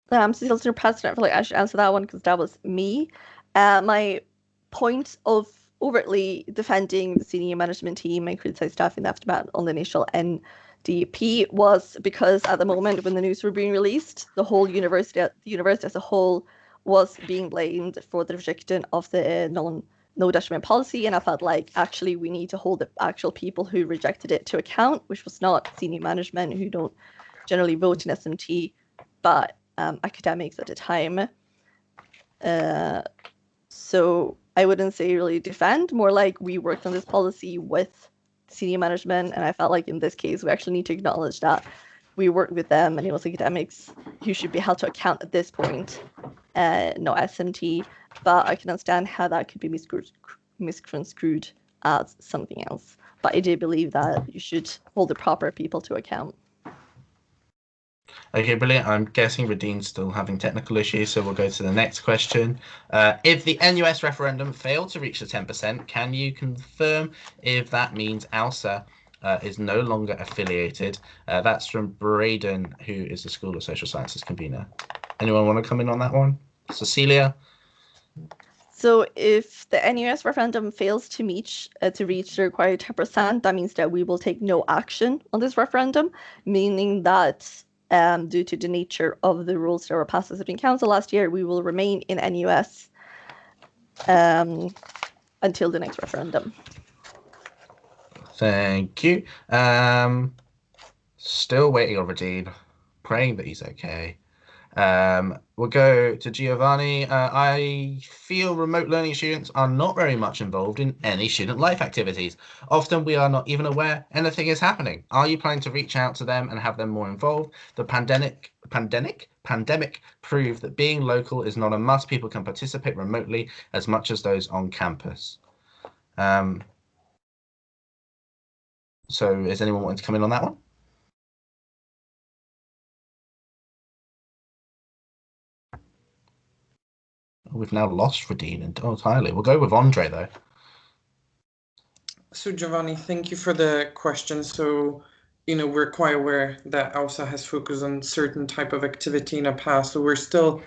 Cecilia, President, I feel like I should answer that one because that was me. My point of overtly defending the senior management team and criticize staff in the aftermath on the initial NDP was because at the moment when the news were being released, the university as a whole was being blamed for the rejection of the no detriment policy, and I felt like actually we need to hold the actual people who rejected it to account, which was not senior management who don't generally vote in SMT, but academics at the time. So I wouldn't say really defend, more like we worked on this policy with senior management, and I felt like in this case we actually need to acknowledge that we work with them and AUSA academics who should be held to account at this point, not SMT. But I can understand how that could be misconstrued as something else. But I do believe that you should hold the proper people to account. Okay, brilliant. I'm guessing Radine's still having technical issues, so we'll go to the next question. If the NUS referendum failed to reach the 10%, can you confirm if that means AUSA is no longer affiliated? That's from Braden, who is the School of Social Sciences convener. Anyone want to come in on that one? Cecilia? So if the NUS referendum fails to reach the required 10%, that means that we will take no action on this referendum, meaning that due to the nature of the rules that were passed at the Supreme Council last year, we will remain in NUS until the next referendum. Thank you. Still waiting on Radine, praying that he's okay. We'll go to Giovanni. I feel remote learning students are not very much involved in any student life activities. Often we are not even aware anything is happening. Are you planning to reach out to them and have them more involved? The pandemic proved that being local is not a must. People can participate remotely as much as those on campus. So is anyone wanting to come in on that one? We've now lost Radine entirely. We'll go with Andre, though. So, Giovanni, thank you for the question. So, we're quite aware that AUSA has focused on certain type of activity in the past. So we're still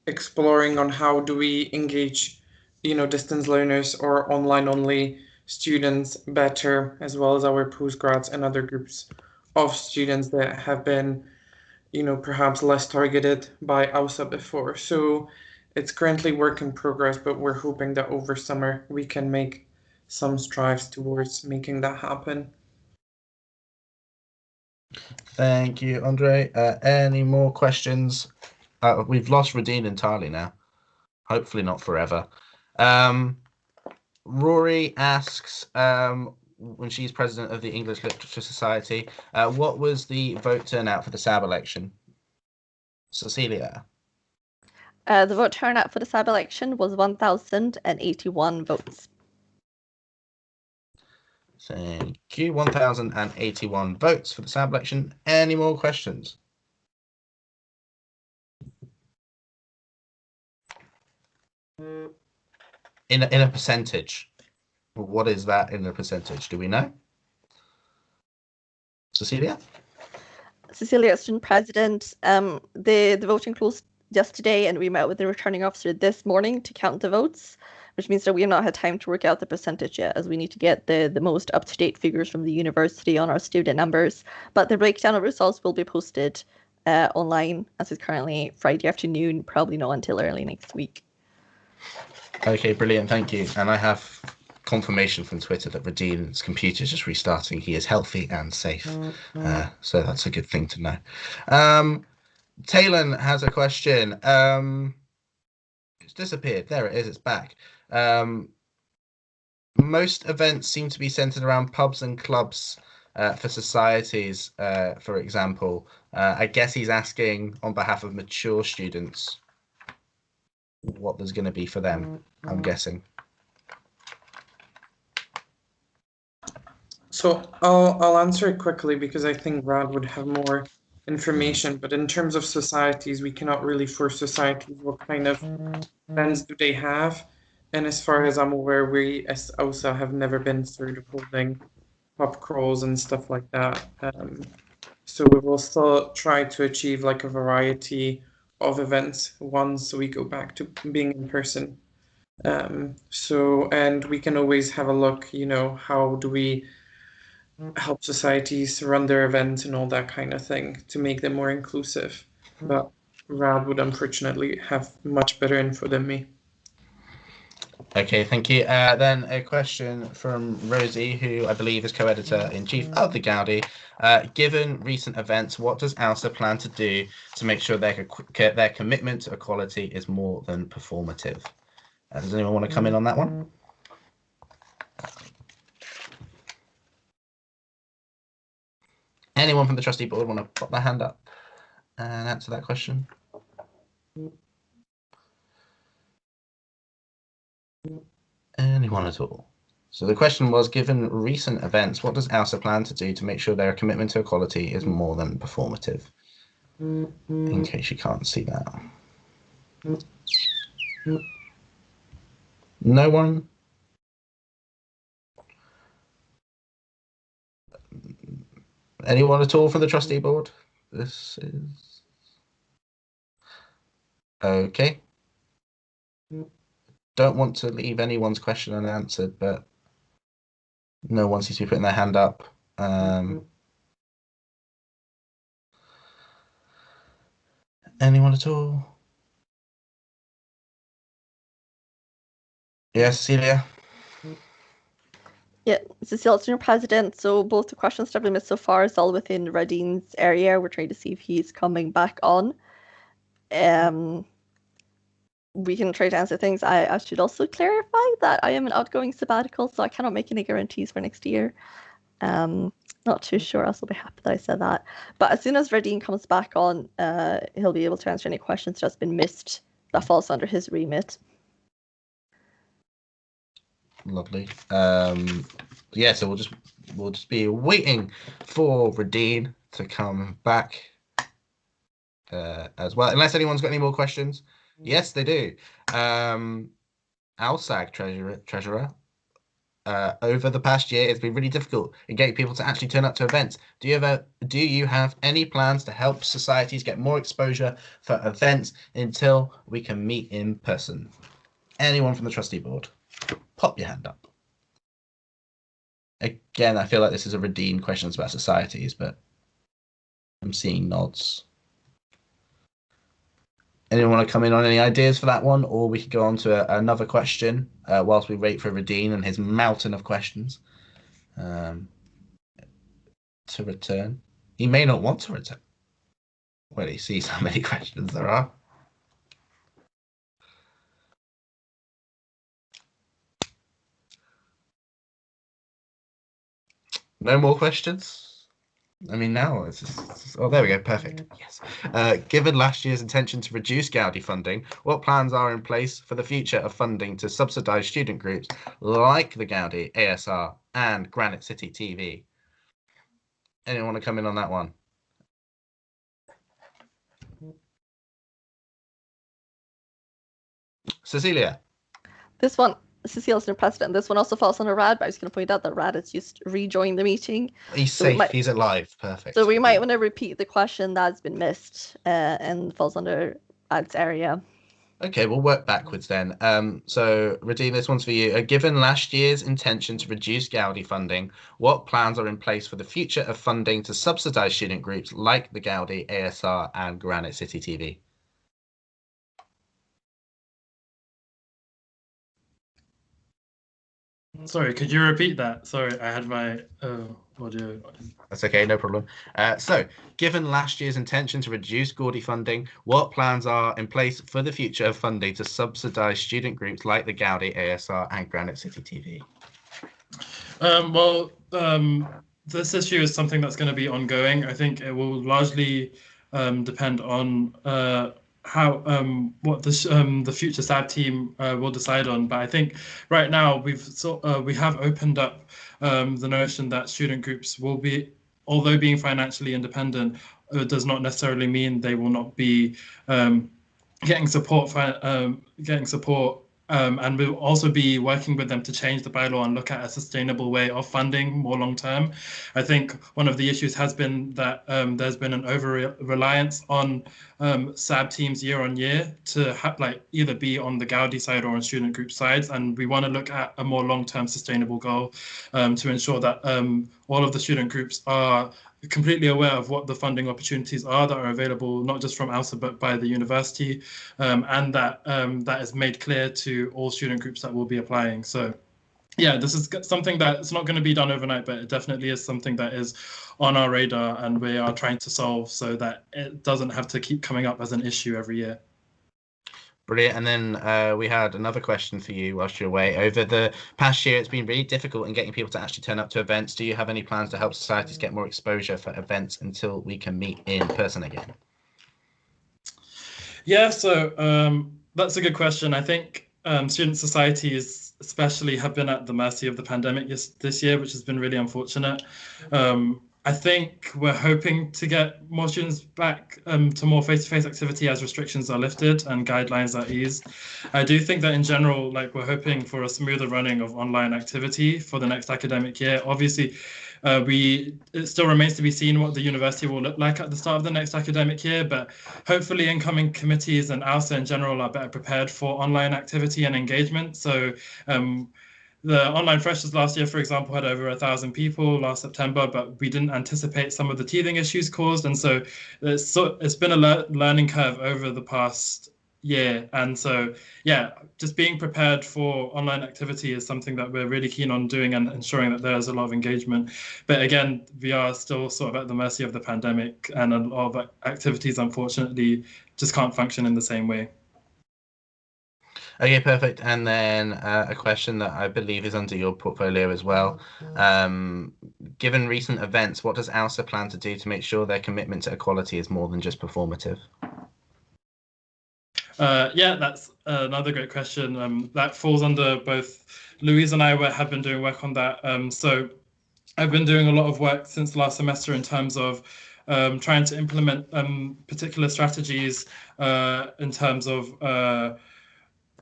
exploring on how do we engage, distance learners or online-only students better, as well as our postgrads and other groups of students that have been, perhaps less targeted by AUSA before. So it's currently work in progress, but we're hoping that over summer we can make some strides towards making that happen. Thank you, Andre. Any more questions? We've lost Radine entirely now. Hopefully not forever. Rory asks, when she's president of the English Literature Society, what was the vote turnout for the Saab election? Cecilia? The vote turnout for the Saab election was 1,081 votes. Thank you. 1,081 votes for the Saab election. Any more questions? In a percentage. What is that in a percentage? Do we know? Cecilia? Cecilia, student president. The voting closed yesterday, and we met with the returning officer this morning to count the votes, which means that we have not had time to work out the percentage yet, as we need to get the most up-to-date figures from the university on our student numbers. But the breakdown of results will be posted online, as it's currently Friday afternoon, probably not until early next week. Okay, brilliant. Thank you. And I have confirmation from Twitter that Radine's computer is just restarting. He is healthy and safe. So that's a good thing to know. Talon has a question. It's disappeared. There it is. It's back. Most events seem to be centered around pubs and clubs for societies, for example. I guess he's asking on behalf of mature students what there's going to be for them, I'm guessing. So I'll answer it quickly because I think Brad would have more information. But in terms of societies, we cannot really force societies what kind of events do they have. And as far as I'm aware, we as AUSA have never been sort of holding pub crawls and stuff like that. So we will still try to achieve like a variety of events once we go back to being in person. And we can always have a look, how do we help societies run their events and all that kind of thing to make them more inclusive. But Rad would unfortunately have much better info than me. Okay, thank you. Then a question from Rosie, who I believe is co-editor-in-chief of the Gaudi. Given recent events, what does AUSA plan to do to make sure their commitment to equality is more than performative? Does anyone want to come in on that one? Anyone from the trustee board want to pop their hand up and answer that question? Anyone at all? So the question was, given recent events, what does AUSA plan to do to make sure their commitment to equality is more than performative? In case you can't see that. No one? Anyone at all from the trustee board? This is... Okay. Don't want to leave anyone's question unanswered, but no one seems to be putting their hand up. Anyone at all? Yes, Celia? Yeah, Cecilia, Senior President. So both the questions that have been missed so far is all within Radin's area. We're trying to see if he's coming back on. We can try to answer things. I should also clarify that I am an outgoing sabbatical, so I cannot make any guarantees for next year. Not too sure. I'll also be happy that I said that. But as soon as Radin comes back on, he'll be able to answer any questions that's been missed that falls under his remit. Lovely. Yeah, so we'll just be waiting for Radin to come back as well. Unless anyone's got any more questions. Yes, they do. AUSAG treasurer. Over the past year, it's been really difficult in getting people to actually turn up to events. Do you have any plans to help societies get more exposure for events until we can meet in person? Anyone from the trustee board? Pop your hand up. Again, I feel like this is a Radin questions about societies, but I'm seeing nods. Anyone want to come in on any ideas for that one, or we could go on to another question whilst we wait for Radin and his mountain of questions to return. He may not want to return when he sees how many questions there are. No more questions? I mean, now it's just, oh, there we go. Perfect. Yes. Given last year's intention to reduce Gaudi funding, what plans are in place for the future of funding to subsidise student groups like the Gaudi, ASR, and Granite City TV? Anyone want to come in on that one? Cecilia. This one, Cecilia, Senior President. This one also falls under Rad, but I was going to point out that Rad has just rejoined the meeting. He's safe. He's alive. Perfect. So we might want to repeat the question that's been missed and falls under Rad's area. Okay, we'll work backwards then. So, Radin, this one's for you. Given last year's intention to reduce Gaudi funding, what plans are in place for the future of funding to subsidise student groups like the Gaudi, ASR, and Granite City TV? Sorry, could you repeat that? Sorry, I had my audio. That's okay, no problem. So, given last year's intention to reduce Gaudi funding, what plans are in place for the future of funding to subsidise student groups like the Gaudi, ASR, and Granite City TV? This issue is something that's going to be ongoing. I think it will largely depend on what the future Saab team will decide on. But I think right now we have opened up the notion that student groups will be, although being financially independent, does not necessarily mean they will not be getting support. And we'll also be working with them to change the bylaw and look at a sustainable way of funding more long term. I think one of the issues has been that there's been an over-reliance on Saab teams year on year to either be on the Gaudi side or on student group sides. And we want to look at a more long-term sustainable goal to ensure that all of the student groups are completely aware of what the funding opportunities are that are available, not just from AUSA, but by the university, and that is made clear to all student groups that will be applying. So yeah, this is something that's not going to be done overnight, but it definitely is something that is on our radar and we are trying to solve so that it doesn't have to keep coming up as an issue every year. Brilliant. And then we had another question for you whilst you're away. Over the past year, it's been really difficult in getting people to actually turn up to events. Do you have any plans to help societies get more exposure for events until we can meet in person again? Yeah, so that's a good question. I think student societies especially have been at the mercy of the pandemic this year, which has been really unfortunate. I think we're hoping to get more students back to more face-to-face activity as restrictions are lifted and guidelines are eased. I do think that in general, like, we're hoping for a smoother running of online activity for the next academic year. Obviously, it still remains to be seen what the university will look like at the start of the next academic year, but hopefully incoming committees and AUSA in general are better prepared for online activity and engagement. So the online freshers last year, for example, had over 1,000 people last September, but we didn't anticipate some of the teething issues caused. And so it's been a learning curve over the past year. And so, yeah, just being prepared for online activity is something that we're really keen on doing and ensuring that there's a lot of engagement. But again, we are still sort of at the mercy of the pandemic, and a lot of activities, unfortunately, just can't function in the same way. Okay, perfect. And then a question that I believe is under your portfolio as well. Given recent events, what does AUSA plan to do to make sure their commitment to equality is more than just performative? Yeah, that's another great question. That falls under both Louise and I have been doing work on that. So I've been doing a lot of work since last semester in terms of trying to implement particular strategies in terms of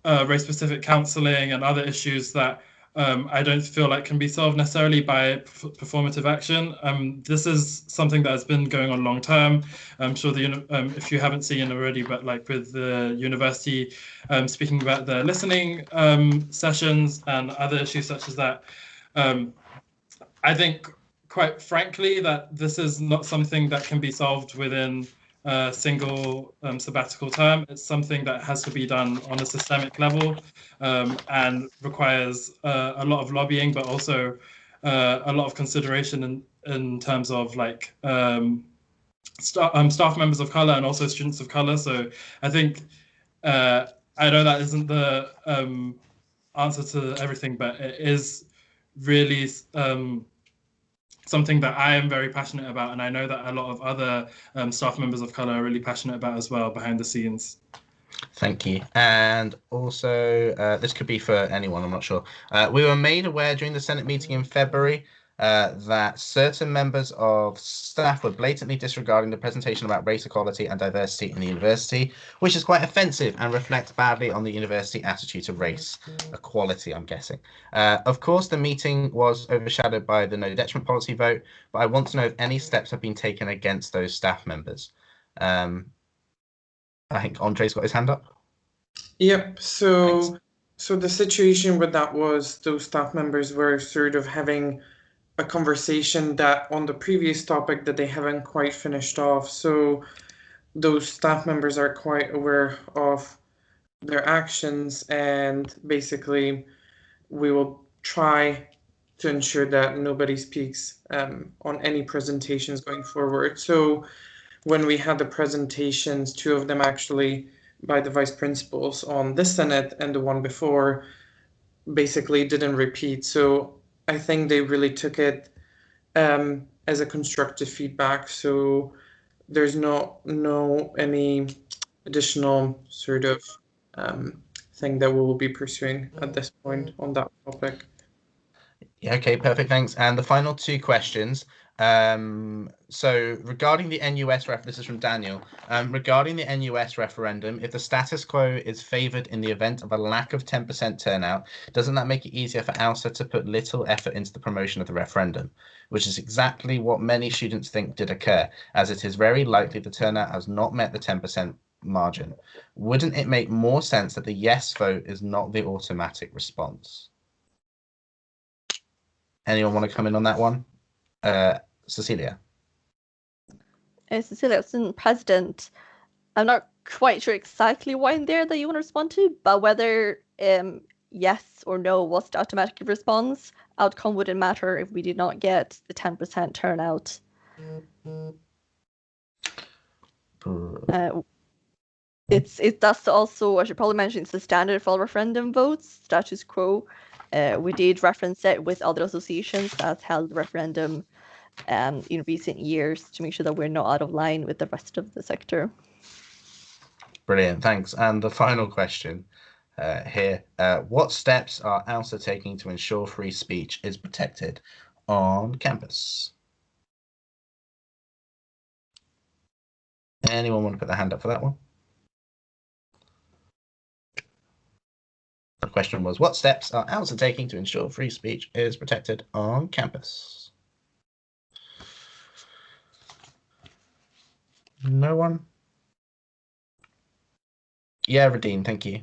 race-specific counselling and other issues that I don't feel like can be solved necessarily by performative action. This is something that has been going on long term. I'm sure if you haven't seen already, but like with the university speaking about the listening sessions and other issues such as that, I think, quite frankly, that this is not something that can be solved within a single sabbatical term. It's something that has to be done on a systemic level and requires a lot of lobbying, but also a lot of consideration in terms of like staff members of color and also students of color. So I think I know that isn't the answer to everything, but it is really something that I am very passionate about, and I know that a lot of other staff members of colour are really passionate about as well behind the scenes. Thank you. And also, this could be for anyone, I'm not sure. We were made aware during the Senate meeting in February that certain members of staff were blatantly disregarding the presentation about race equality and diversity in the university, which is quite offensive and reflects badly on the university attitude to race equality, I'm guessing. Of course, the meeting was overshadowed by the no detriment policy vote, but I want to know if any steps have been taken against those staff members. I think Andre's got his hand up. Yep. So the situation with that was those staff members were sort of having a conversation that on the previous topic that they haven't quite finished off. So those staff members are quite aware of their actions, and basically we will try to ensure that nobody speaks on any presentations going forward. So when we had the presentations, two of them actually by the vice principals on this Senate and the one before basically didn't repeat. So I think they really took it as a constructive feedback. So there's no any additional sort of thing that we will be pursuing at this point on that topic. Yeah, okay, perfect, thanks. And the final two questions. So regarding the NUS this is from Daniel. Regarding the NUS referendum, if the status quo is favoured in the event of a lack of 10% turnout, doesn't that make it easier for AUSA to put little effort into the promotion of the referendum, which is exactly what many students think did occur, as it is very likely the turnout has not met the 10% margin. Wouldn't it make more sense that the yes vote is not the automatic response? Anyone want to come in on that one? Cecilia. Cecilia, as President, I'm not quite sure exactly why in there that you want to respond to, but whether yes or no was the automatic response, outcome wouldn't matter if we did not get the 10% turnout. It does also, I should probably mention, it's the standard for all referendum votes, status quo. We did reference it with other associations that held referendum in recent years to make sure that we're not out of line with the rest of the sector. Brilliant, thanks. And the final question here, what steps are AUSA taking to ensure free speech is protected on campus? Anyone want to put their hand up for that one? The question was, what steps are AUSA taking to ensure free speech is protected on campus? No one? Yeah, Radine, thank you.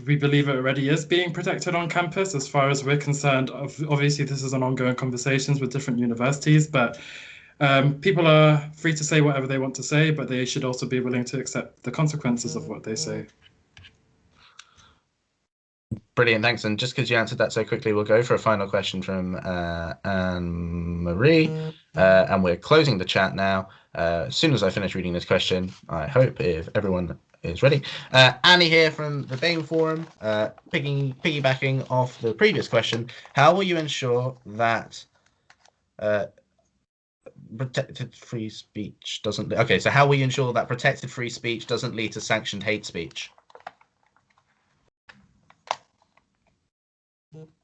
We believe it already is being protected on campus as far as we're concerned. Obviously, this is an ongoing conversations with different universities, but people are free to say whatever they want to say, but they should also be willing to accept the consequences of what they say. Brilliant, thanks. And just because you answered that so quickly, we'll go for a final question from Anne-Marie, and we're closing the chat now. As soon as I finish reading this question, I hope, if everyone is ready. Annie here from the Bain Forum, piggybacking off the previous question, how will you ensure that protected free speech doesn't... Okay, so how will you ensure that protected free speech doesn't lead to sanctioned hate speech?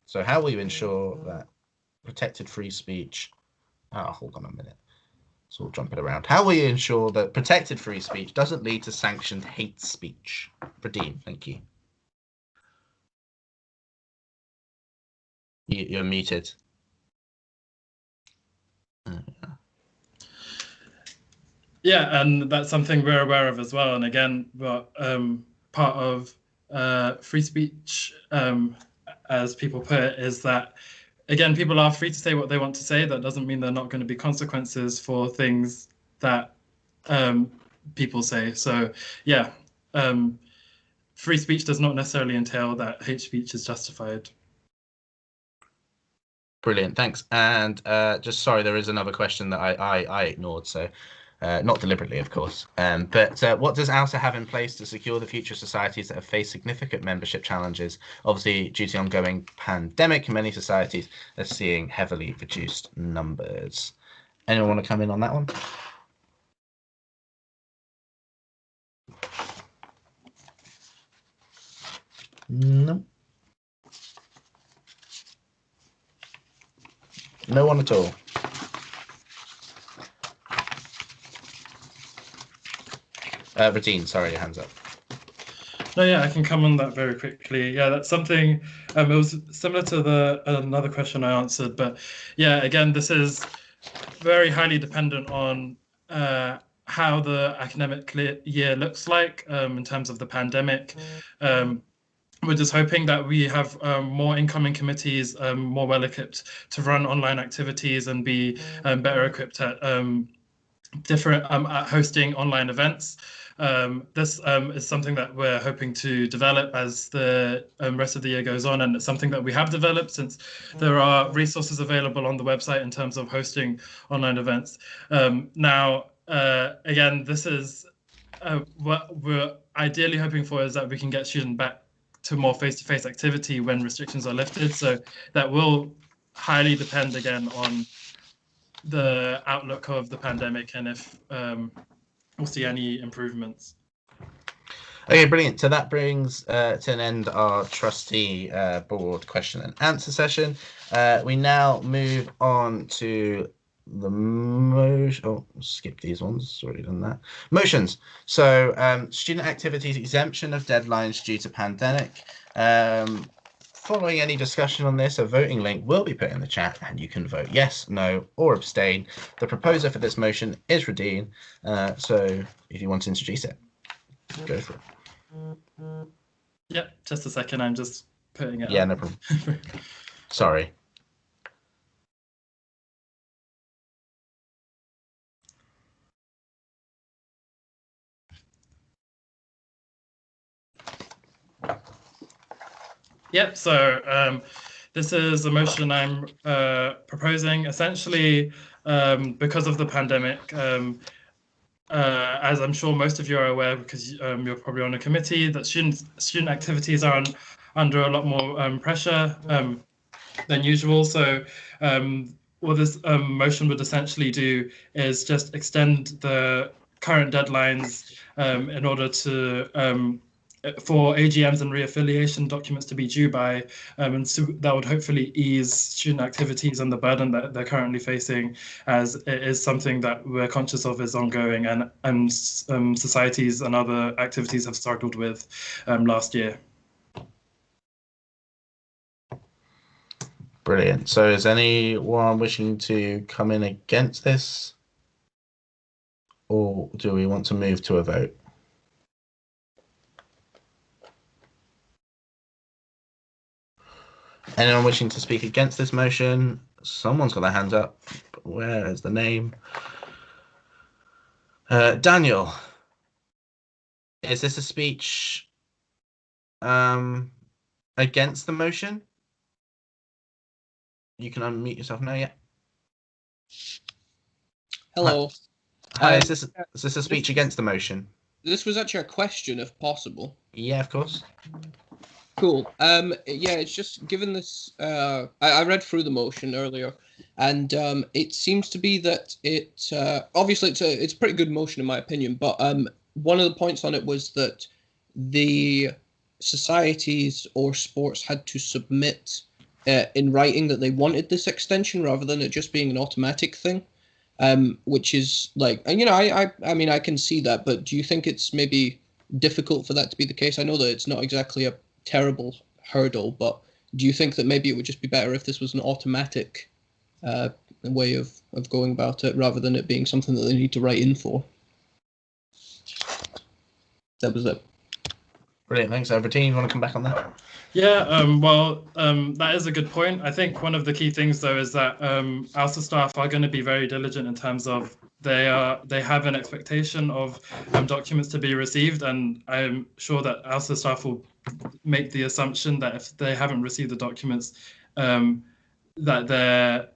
So how will you ensure that protected free speech... Oh, hold on a minute. It's all jumping around. How will you ensure that protected free speech doesn't lead to sanctioned hate speech? Radine, thank you. You're muted. Yeah, and that's something we're aware of as well. And again, part of free speech, as people put it, is that, again, people are free to say what they want to say. That doesn't mean there are not going to be consequences for things that people say. So, yeah, free speech does not necessarily entail that hate speech is justified. Brilliant, thanks. And just sorry, there is another question that I ignored, so not deliberately, of course. But what does AUSA have in place to secure the future societies that have faced significant membership challenges? Obviously, due to the ongoing pandemic, many societies are seeing heavily reduced numbers. Anyone want to come in on that one? No. No one at all. Radine, sorry, your hand's up. No, yeah, I can come on that very quickly. Yeah, that's something, it was similar to another question I answered, but yeah, again, this is very highly dependent on how the academic year looks like in terms of the pandemic. We're just hoping that we have more incoming committees, more well-equipped to run online activities and be better equipped at at hosting online events. This is something that we're hoping to develop as the rest of the year goes on, and it's something that we have developed since there are resources available on the website in terms of hosting online events. Now, again, this is what we're ideally hoping for, is that we can get students back to more face-to-face activity when restrictions are lifted. So that will highly depend again on the outlook of the pandemic and if we'll see any improvements. Okay, brilliant. So that brings to an end our trustee board question and answer session. We now move on to the motion. Oh, skip these ones. Already done that. Motions. So student activities exemption of deadlines due to pandemic. Following any discussion on this, a voting link will be put in the chat and you can vote yes, no, or abstain. The proposer for this motion is Radine. So if you want to introduce it, go for it. Yep, just a second. I'm just putting it Yeah, up. no problem. Sorry. Yep, so this is a motion I'm proposing. Essentially, because of the pandemic, as I'm sure most of you are aware, because you're probably on a committee, that student activities are under a lot more pressure than usual. So what this motion would essentially do is just extend the current deadlines in order to for AGMs and reaffiliation documents to be due by, and so that would hopefully ease student activities and the burden that they're currently facing, as it is something that we're conscious of is ongoing, and societies and other activities have struggled with last year. Brilliant. So is anyone wishing to come in against this? Or do we want to move to a vote? Anyone wishing to speak against this motion? Someone's got their hand up. Where is the name? Daniel, is this a speech against the motion? You can unmute yourself now, yeah. Hello. Hi, is this a speech against the motion? This was actually a question, if possible. Yeah, of course. Cool. Yeah, it's just given this. I read through the motion earlier, and it seems to be that it obviously it's a pretty good motion in my opinion. But one of the points on it was that the societies or sports had to submit in writing that they wanted this extension rather than it just being an automatic thing. Which is like, and you know, I mean, I can see that, but do you think it's maybe difficult for that to be the case? I know that it's not exactly a terrible hurdle, but do you think that maybe it would just be better if this was an automatic way of going about it rather than it being something that they need to write in for? That was it. Brilliant, thanks. Everton, you want to come back on that? Yeah, well, that is a good point. I think one of the key things, though, is that AUSA staff are going to be very diligent in terms of they have an expectation of documents to be received, and I'm sure that AUSA staff will make the assumption that if they haven't received the documents, that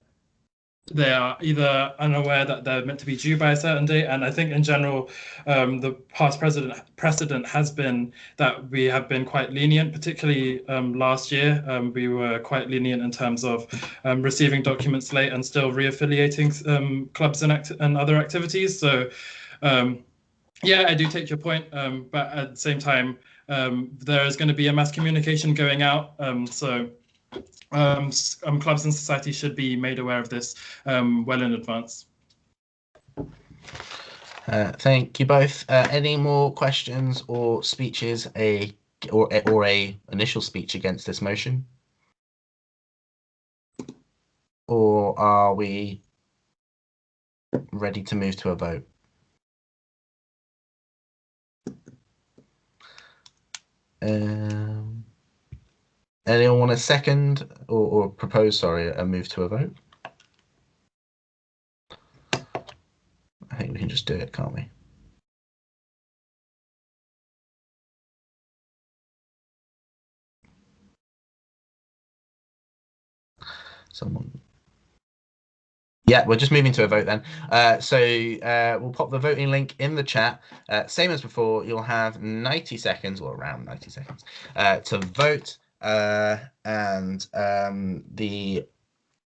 they are either unaware that they're meant to be due by a certain date. And I think in general, the past precedent has been that we have been quite lenient, particularly last year. We were quite lenient in terms of receiving documents late and still reaffiliating clubs and other activities. So yeah, I do take your point, but at the same time, there is going to be a mass communication going out. So clubs and societies should be made aware of this well in advance. Thank you both. Any more questions or speeches, or a initial speech against this motion? Or are we ready to move to a vote? Anyone want a second or propose, sorry, a move to a vote? I think we can just do it, can't we? Someone. Yeah, we're just moving to a vote then. So we'll pop the voting link in the chat. Same as before, you'll have 90 seconds, or around 90 seconds, to vote.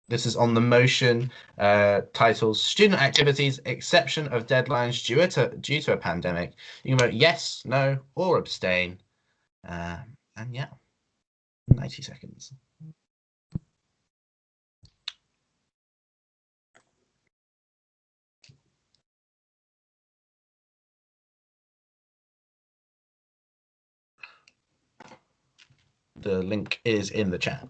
This is on the motion titled Student Activities, Exception of Deadlines due to a Pandemic. You can vote yes, no, or abstain. And yeah, 90 seconds. The link is in the chat.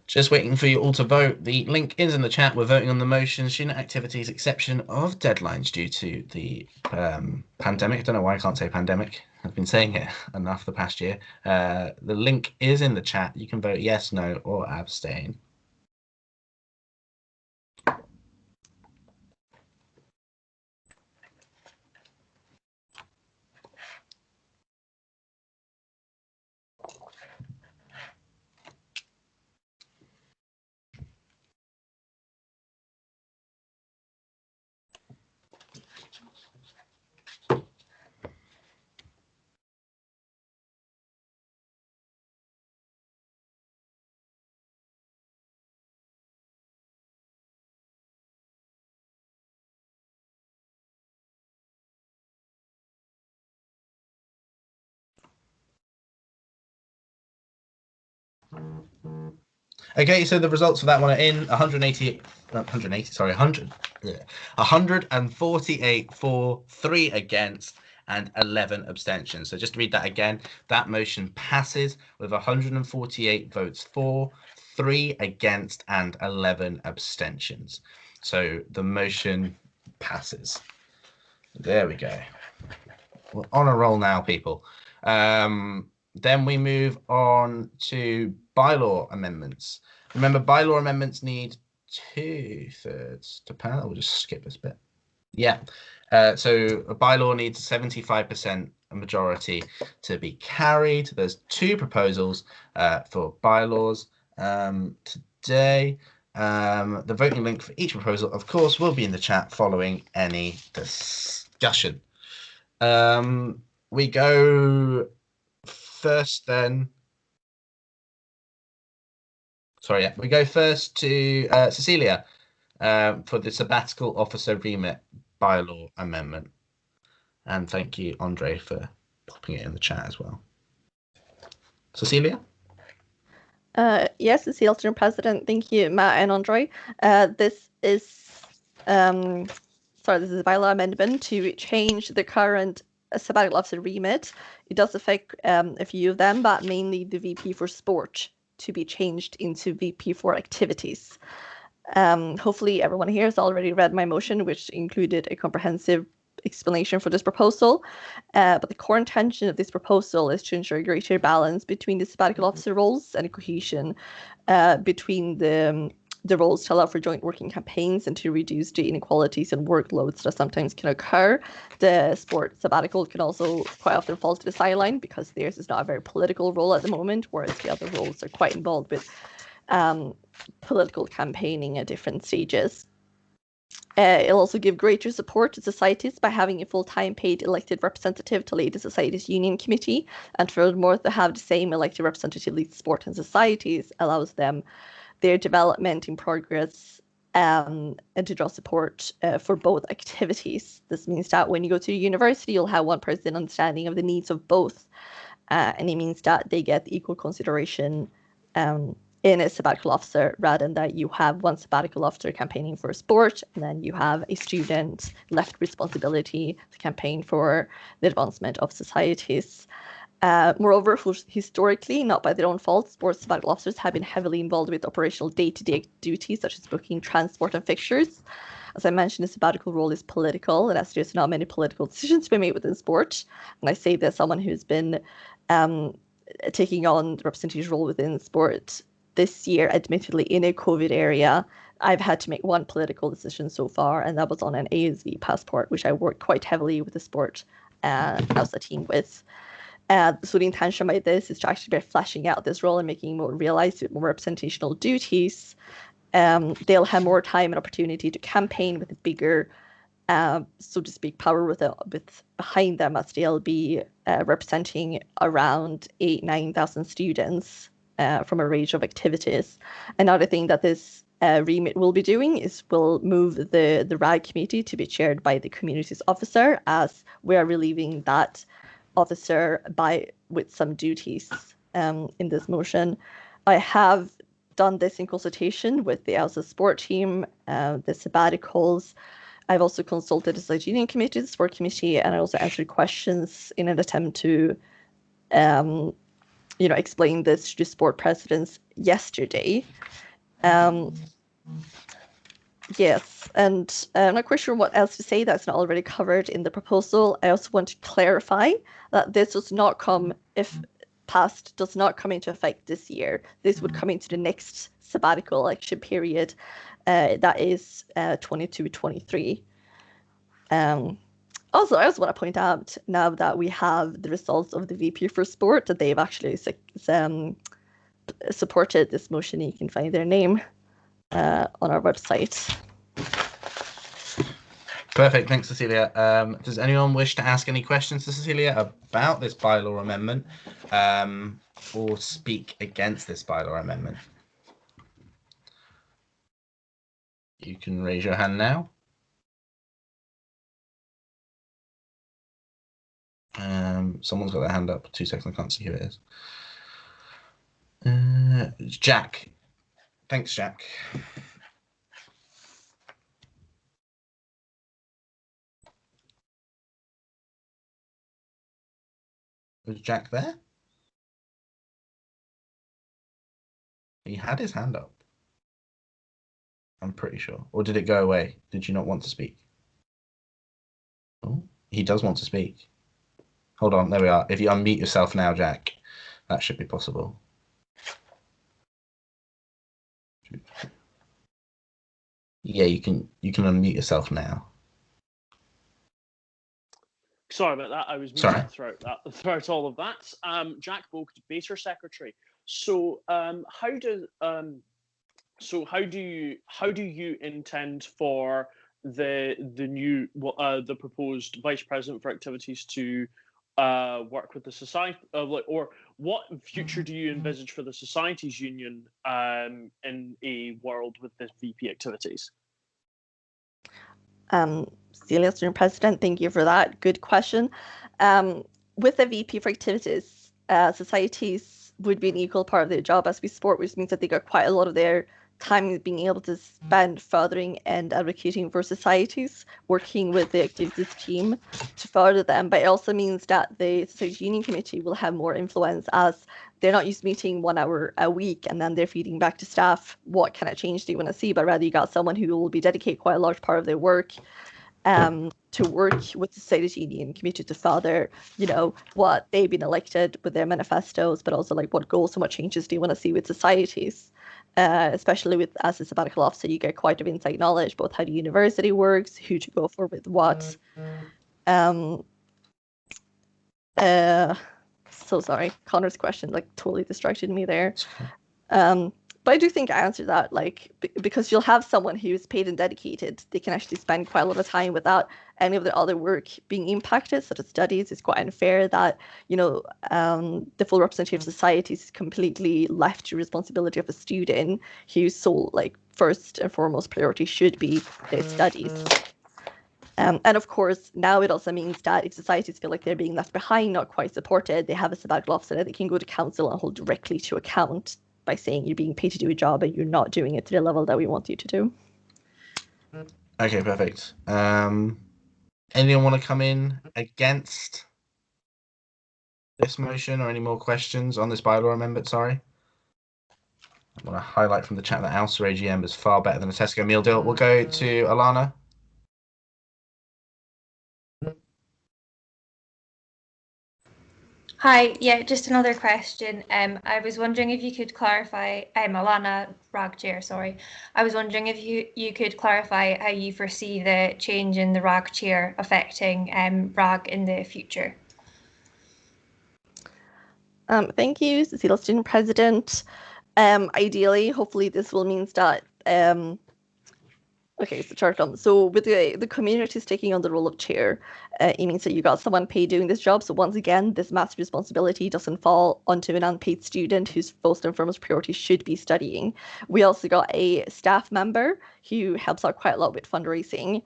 Just waiting for you all to vote. The link is in the chat. We're voting on the motion, student activities exception of deadlines due to the pandemic. I don't know why I can't say pandemic. I've been saying it enough the past year. The link is in the chat. You can vote yes, no, or abstain. Okay, so the results for that one are in 148 for, 3 against, and 11 abstentions. So just to read that again, that motion passes with 148 votes for, 3 against, and 11 abstentions. So the motion passes. There we go. We're on a roll now, people. Then we move on to bylaw amendments. Remember, bylaw amendments need 2/3 to pass. We'll just skip this bit. Yeah. So a bylaw needs 75% majority to be carried. There's 2 proposals for bylaws today. The voting link for each proposal, of course, will be in the chat following any discussion. We go first then. Sorry, yeah. We go first to Cecilia for the sabbatical officer remit bylaw amendment. And thank you, Andre, for popping it in the chat as well. Cecilia? Yes, Cecilia, Mr. President. Thank you, Matt and Andre. This is a bylaw amendment to change the current sabbatical officer remit. It does affect a few of them, but mainly the VP for sport to be changed into VP for activities. Hopefully everyone here has already read my motion, which included a comprehensive explanation for this proposal. But the core intention of this proposal is to ensure greater balance between the sabbatical officer roles and cohesion between the roles to allow for joint working campaigns and to reduce the inequalities and workloads that sometimes can occur. The sport sabbatical can also quite often fall to the sideline because theirs is not a very political role at the moment, whereas the other roles are quite involved with political campaigning at different stages. It'll also give greater support to societies by having a full-time paid elected representative to lead the society's union committee, and furthermore, to have the same elected representative lead sport and societies allows them their development in progress and to draw support for both activities. This means that when you go to university, you'll have one person understanding of the needs of both, and it means that they get equal consideration in a sabbatical officer, rather than that you have one sabbatical officer campaigning for a sport, and then you have a student left responsibility to campaign for the advancement of societies. Moreover, historically, not by their own fault, sports sabbatical officers have been heavily involved with operational day-to-day duties such as booking, transport, and fixtures. As I mentioned, the sabbatical role is political, and as there's not many political decisions to be made within sport, and I say that as someone who's been taking on the representative role within sport this year, admittedly in a COVID area, I've had to make one political decision so far, and that was on an ASV passport, which I worked quite heavily with the sport AUSA team with. So the intention by this is to actually by fleshing out this role and making more realized with more representational duties. They'll have more time and opportunity to campaign with a bigger, so to speak, power with behind them, as they'll be representing around 8,000-9,000 students from a range of activities. Another thing that this remit will be doing is we'll move the RAG committee to be chaired by the communities officer, as we are relieving that officer with some duties in this motion. I have done this in consultation with the AUSA sport team, the sabbaticals. I've also consulted the site union committee, the sport committee, and I also answered questions in an attempt to explained this to board presidents yesterday. Yes, and I'm not quite sure what else to say that's not already covered in the proposal. I also want to clarify that this does not come, if passed, does not come into effect this year. This would come into the next sabbatical election period, that is 22-23. Also, I also want to point out, now that we have the results of the VP for Sport, that they've actually supported this motion. You can find their name on our website. Perfect. Thanks, Cecilia. Does anyone wish to ask any questions to Cecilia about this bylaw amendment, or speak against this bylaw amendment? You can raise your hand now. Someone's got their hand up. 2 seconds. I can't see who it is. It's Jack. Thanks, Jack. Was Jack there? He had his hand up. I'm pretty sure. Or did it go away? Did you not want to speak? Oh, he does want to speak. Hold on, there we are. If you unmute yourself now, Jack, that should be possible. Yeah, you can unmute yourself now. Sorry about that. I was muted throughout all of that. Jack Boak, Debater Secretary. So, how do you intend for the proposed Vice President for Activities to work with the society, or what future do you envisage for the Societies Union in a world with this VP activities? Celia, Mr. President, thank you for that. Good question. With the VP for Activities, societies would be an equal part of their job as we sport, which means that they got quite a lot of their time being able to spend furthering and advocating for societies, working with the activities team to further them. But it also means that the Society Union Committee will have more influence, as they're not just meeting 1 hour a week and then they're feeding back to staff what kind of change they want to see, but rather you got someone who will be dedicated quite a large part of their work to work with the Society Union Committee to further, what they've been elected with their manifestos, but also like what goals and what changes do you want to see with societies. Especially with, as a sabbatical officer, you get quite a bit of inside knowledge, both how the university works, who to go for with what. So sorry, Connor's question totally distracted me there. But I do think I answered that, because you'll have someone who's paid and dedicated. They can actually spend quite a lot of time without any of the other work being impacted, such as studies. It's quite unfair that, the full representative of societies is completely left to responsibility of a student whose sole, first and foremost priority should be their studies. And of course, now it also means that if societies feel like they're being left behind, not quite supported, they have a sabbatical officer that they can go to council and hold directly to account by saying you're being paid to do a job and you're not doing it to the level that we want you to do. Okay, perfect. Anyone want to come in against this motion, or any more questions on this bylaw amendment? Sorry. I want to highlight from the chat that AUSA AGM is far better than a Tesco meal deal. We'll go to Alana. Hi, yeah, just another question. I was wondering if you could clarify, Alana, RAG Chair, sorry. I was wondering if you could clarify how you foresee the change in the RAG Chair affecting RAG in the future. Thank you, Cecilia, Student President. Ideally, hopefully this will mean that okay, so Charlton. So with the communities taking on the role of chair, it means that you got someone paid doing this job. So once again, this massive responsibility doesn't fall onto an unpaid student whose first and foremost priority should be studying. We also got a staff member who helps out quite a lot with fundraising,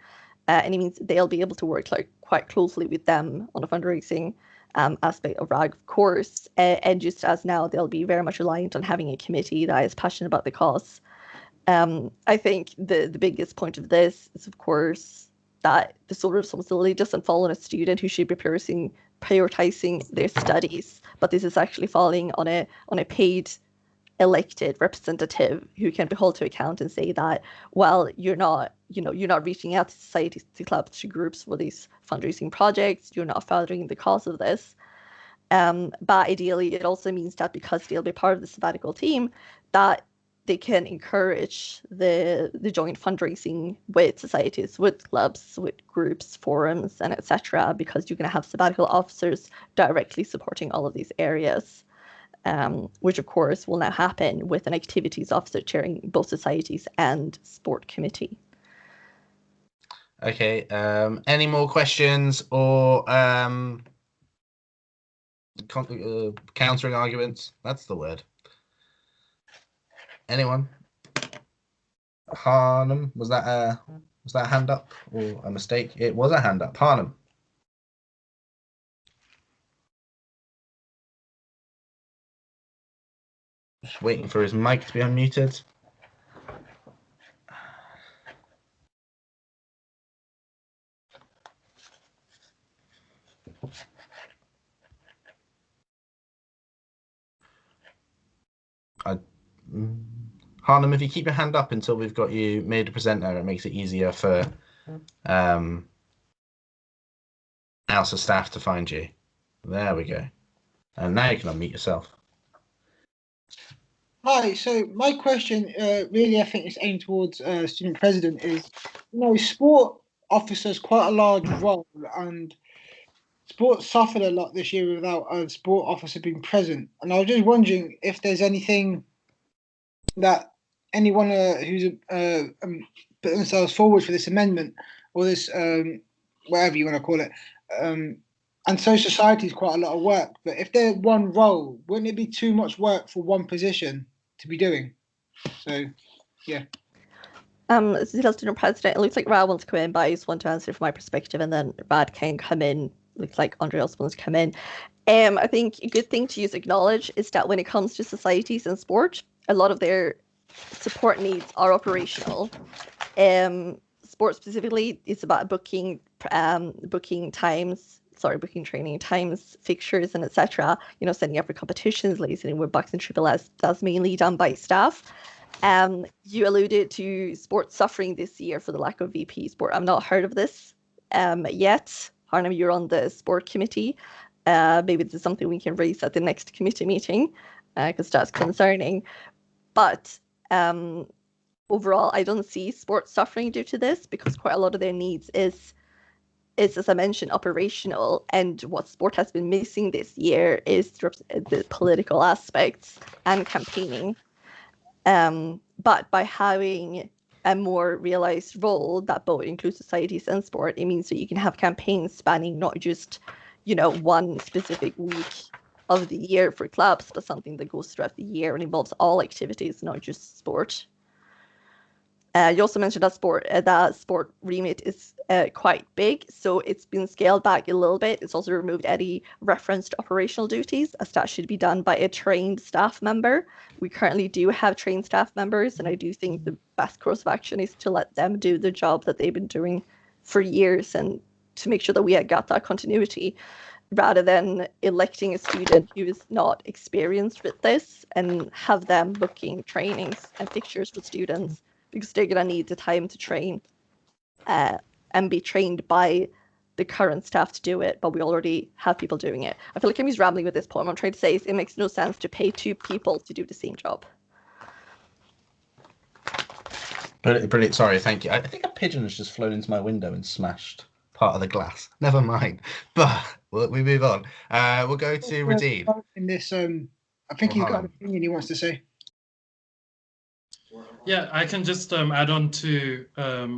and it means they'll be able to work quite closely with them on the fundraising aspect of RAG, of course. And just as now, they'll be very much reliant on having a committee that is passionate about the cause. I think the biggest point of this is, of course, that the sole responsibility doesn't fall on a student who should be prioritizing their studies, but this is actually falling on a paid elected representative who can be held to account and say that, well, you're not reaching out to societies, to clubs, to groups for these fundraising projects, you're not furthering the cause of this. But ideally, it also means that because they'll be part of the sabbatical team, that they can encourage the joint fundraising with societies, with clubs, with groups, forums, and etc. Because you're going to have sabbatical officers directly supporting all of these areas. Which of course will now happen with an activities officer chairing both societies and sport committee. Okay, any more questions or countering arguments? That's the word. Anyone? Harnham, was that a hand up or a mistake? It was a hand up. Harnham. Just waiting for his mic to be unmuted. Harnham, if you keep your hand up until we've got you made a presenter, it makes it easier for AUSA staff to find you. There we go. And now you can unmute yourself. Hi, so my question really I think is aimed towards student president is, sport offers quite a large role, and sport suffered a lot this year without a sport officer being present. And I was just wondering if there's anything that anyone who's put themselves forward for this amendment or this whatever you want to call it, and so society is quite a lot of work. But if they're one role, wouldn't it be too much work for one position to be doing? So, yeah. Student president, it looks like Rad wants to come in, but I just want to answer from my perspective, and then Rad can come in. Looks like Andre also wants to come in. I think a good thing to use acknowledge is that when it comes to societies and sport, a lot of their support needs are operational. Sport specifically is about booking training times, fixtures, and etc. Setting up for competitions, liaising with boxing triple S. That's mainly done by staff. You alluded to sport suffering this year for the lack of VP sport. I've not heard of this yet. Harnham, you're on the sport committee. Maybe this is something we can raise at the next committee meeting, because that's concerning. But overall, I don't see sport suffering due to this, because quite a lot of their needs is, as I mentioned, operational. And what sport has been missing this year is the political aspects and campaigning. But by having a more realized role that both includes societies and sport, it means that you can have campaigns spanning not just, one specific week of the year for clubs, but something that goes throughout the year and involves all activities, not just sport. You also mentioned that sport remit is quite big, so it's been scaled back a little bit. It's also removed any reference to operational duties, as that should be done by a trained staff member. We currently do have trained staff members, and I do think the best course of action is to let them do the job that they've been doing for years, and to make sure that we have got that continuity, rather than electing a student who is not experienced with this and have them booking trainings and fixtures for students, because they're going to need the time to train and be trained by the current staff to do it, but we already have people doing it. I feel like I'm just rambling with this point. What I'm trying to say is it makes no sense to pay two people to do the same job. Brilliant. Sorry, thank you. I think a pigeon has just flown into my window and smashed part of the glass. Never mind. But we move on. We'll go to Radim. In this, I think he's got an opinion he wants to say. Yeah, I can just add on to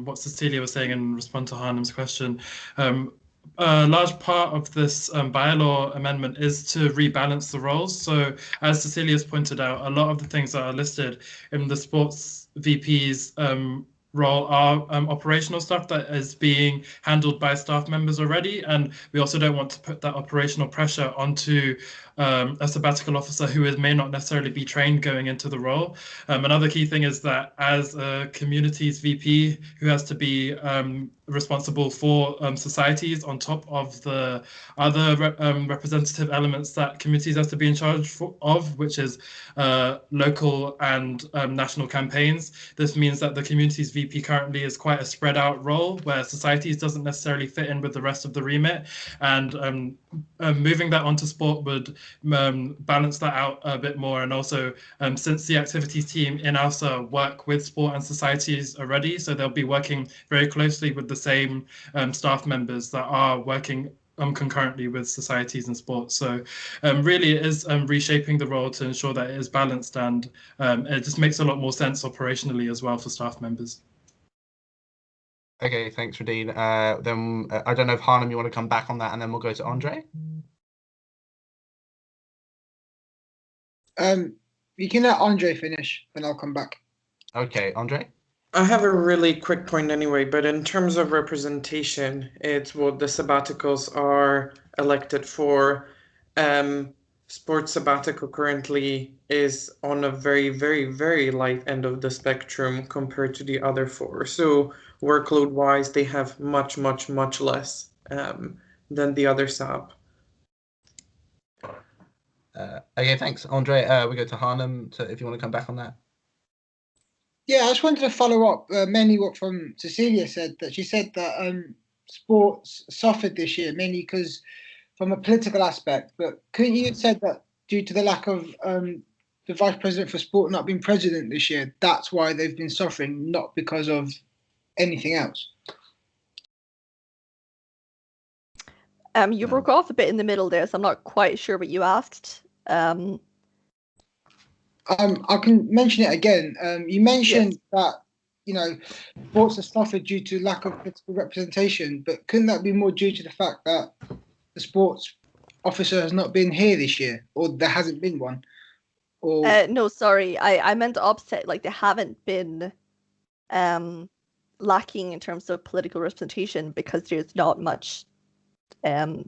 what Cecilia was saying and respond to Harnham's question. A large part of this bylaw amendment is to rebalance the roles. So as Cecilia's pointed out, a lot of the things that are listed in the sports VP's role are operational stuff that is being handled by staff members already, and we also don't want to put that operational pressure onto a sabbatical officer who may not necessarily be trained going into the role. Another key thing is that as a communities VP who has to be responsible for societies on top of the other representative elements that committees have to be in charge of, which is local and national campaigns. This means that the communities VP currently is quite a spread out role where societies doesn't necessarily fit in with the rest of the remit, and moving that onto sport would balance that out a bit more. And also, since the activities team in AUSA work with sport and societies already, so they'll be working very closely with the same staff members that are working concurrently with societies and sports. So really it is reshaping the role to ensure that it is balanced, and it just makes a lot more sense operationally as well for staff members. Okay, thanks, Radine. Then I don't know if Harnum, you want to come back on that, and then we'll go to Andre. You can let Andre finish, and I'll come back. Okay, Andre. I have a really quick point anyway, but in terms of representation, it's what the sabbaticals are elected for. Sports sabbatical currently is on a very, very, very light end of the spectrum compared to the other four. So workload-wise, they have much, much, much less than the other Saab. Okay, thanks, Andre. We go to Harnum, if you want to come back on that. Yeah, I just wanted to follow up mainly what from Cecilia said, that she said that sports suffered this year mainly because from a political aspect, but couldn't you have said that due to the lack of the Vice President for Sport not being president this year, that's why they've been suffering, not because of anything else? You broke off a bit in the middle there, so I'm not quite sure what you asked. I can mention it again. You mentioned that, sports have suffered due to lack of political representation, but couldn't that be more due to the fact that the sports officer has not been here this year, or there hasn't been one? Or no, sorry, I meant the opposite. Like, they haven't been lacking in terms of political representation because there's not much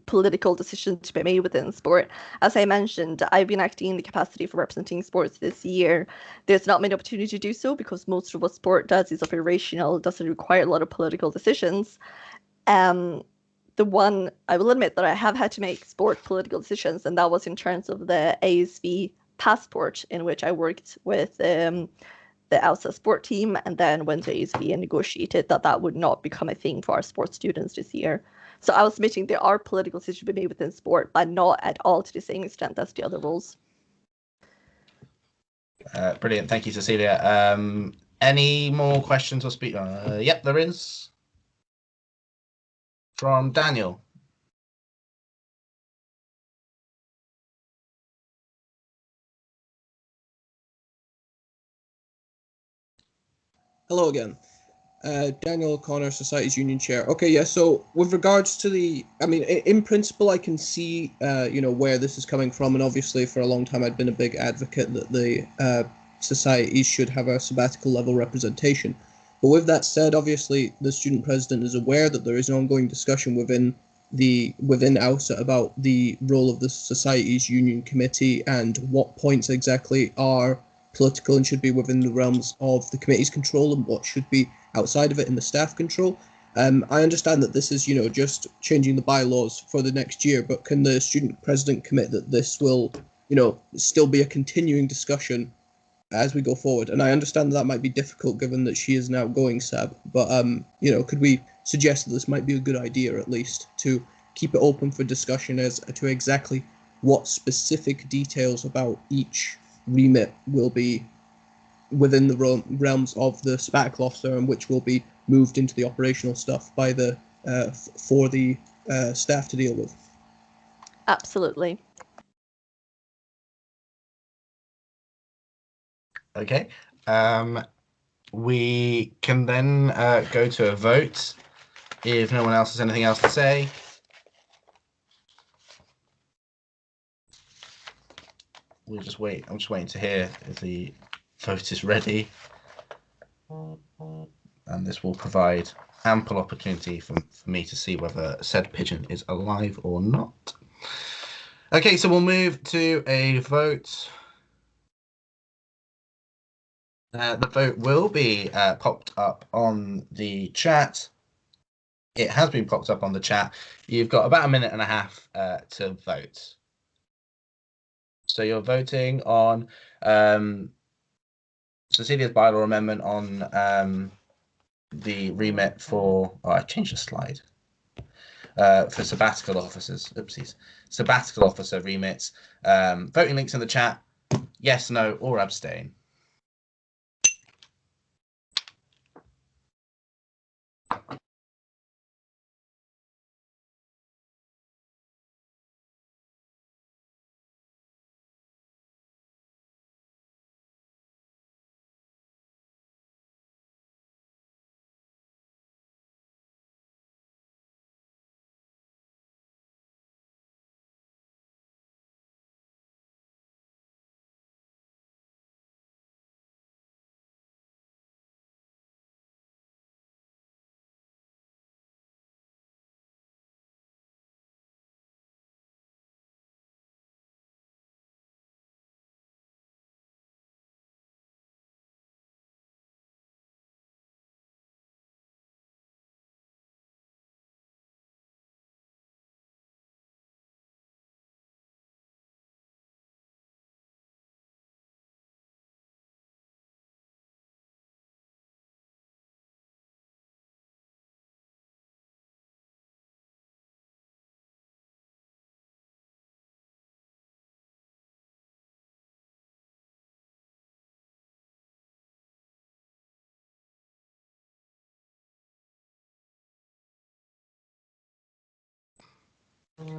political decisions to be made within sport. As I mentioned, I've been acting in the capacity for representing sports this year. There's not many opportunities to do so because most of what sport does is operational, doesn't require a lot of political decisions. The one, I will admit that I have had to make sport political decisions, and that was in terms of the ASV passport, in which I worked with the AUSA sport team, and then went to ASV and negotiated that would not become a thing for our sports students this year. So I was admitting there are political decisions to be made within sport, but not at all to the same extent as the other roles. Brilliant. Thank you, Cecilia. Any more questions or speak? Yep, there is. From Daniel. Hello again. Daniel O'Connor, Societies Union Chair. Okay, yeah, so with regards to in principle, I can see, where this is coming from, and obviously for a long time I'd been a big advocate that the societies should have a sabbatical level representation. But with that said, obviously the student president is aware that there is an ongoing discussion within AUSA about the role of the Societies Union Committee and what points exactly are political and should be within the realms of the committee's control and what should be outside of it in the staff control. I understand that this is, just changing the bylaws for the next year, but can the student president commit that this will, still be a continuing discussion as we go forward? And I understand that might be difficult given that she is now going Saab, but, could we suggest that this might be a good idea at least to keep it open for discussion as to exactly what specific details about each remit will be within the realms of the sabbatical officer and which will be moved into the operational stuff by the for the staff to deal with? Absolutely. Okay. We can then go to a vote if no one else has anything else to say. We'll just wait. I'm just waiting to hear if the vote is ready. And this will provide ample opportunity for me to see whether said pigeon is alive or not. Okay, so we'll move to a vote. The vote will be popped up on the chat. it has been popped up on the chat. You've got about a minute and a half to vote. So you're voting on Cecilia's bylaw amendment on the remit for. Oh, I changed the slide. For sabbatical officers. Oopsies. Sabbatical officer remits. Voting links in the chat. Yes, no, or abstain.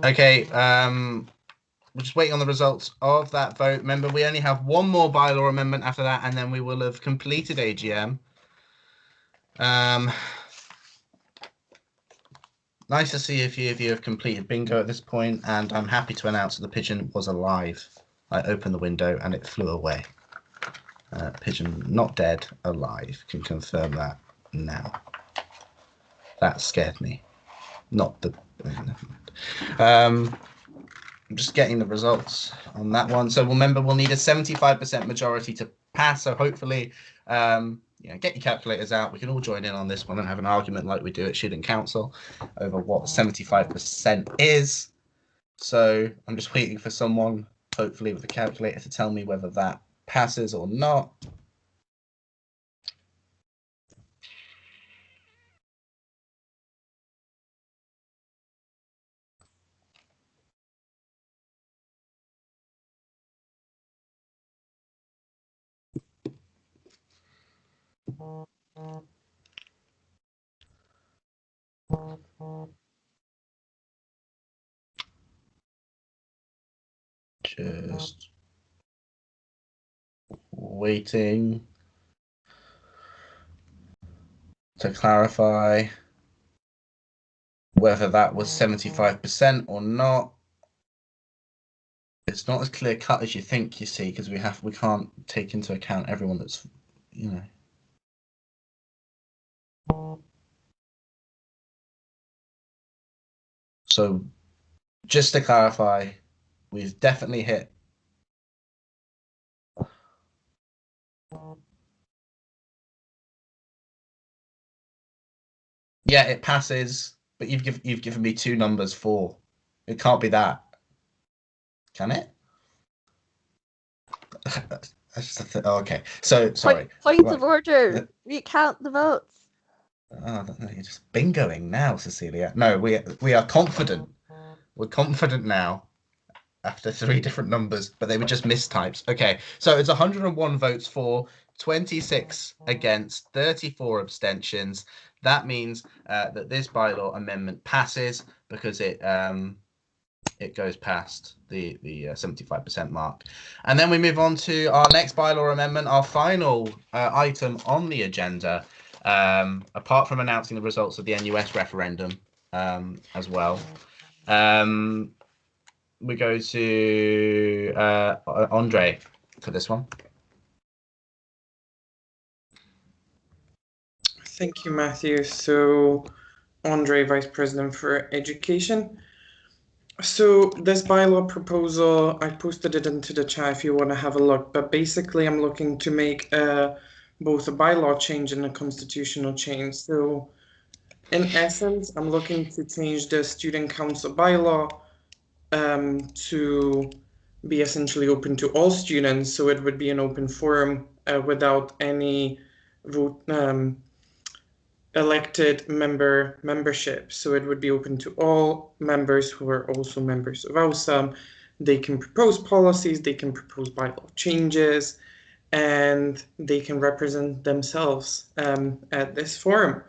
Okay, we're just waiting on the results of that vote. Remember, we only have one more bylaw amendment after that, and then we will have completed AGM. Nice to see a few of you have completed bingo at this point, and I'm happy to announce that the pigeon was alive. I opened the window and it flew away. Pigeon not dead, alive. Can confirm that now. That scared me. Not the. I'm just getting the results on that one. So remember, we'll need a 75% majority to pass. So hopefully, get your calculators out. We can all join in on this one and have an argument like we do at Student Council over what 75% is. So I'm just waiting for someone, hopefully with a calculator, to tell me whether that passes or not. Just waiting to clarify whether that was 75% or not. It's not as clear cut as you think, you see, because we can't take into account everyone that's, So just to clarify, we've definitely hit. Yeah, it passes, but you've given me two numbers for. It can't be that. Can it? Okay. So sorry. Point of order. Recount the votes. Oh, you're just bingoing now, Cecilia. No, we are confident. We're confident now after three different numbers, but they were just mistypes. Okay, so it's 101 votes for, 26 against, 34 abstentions. That means that this bylaw amendment passes because it goes past the 75% mark. And then we move on to our next bylaw amendment, our final item on the agenda, apart from announcing the results of the NUS referendum as well. We go to Andre for this one. Thank you, Matthew. So, Andre, Vice President for Education. So this bylaw proposal, I posted it into the chat if you want to have a look, but basically I'm looking to make both a bylaw change and a constitutional change. So in essence, I'm looking to change the student council bylaw to be essentially open to all students. So it would be an open forum without any vote, elected membership. So it would be open to all members who are also members of AUSA. They can propose policies, they can propose bylaw changes, and they can represent themselves at this forum.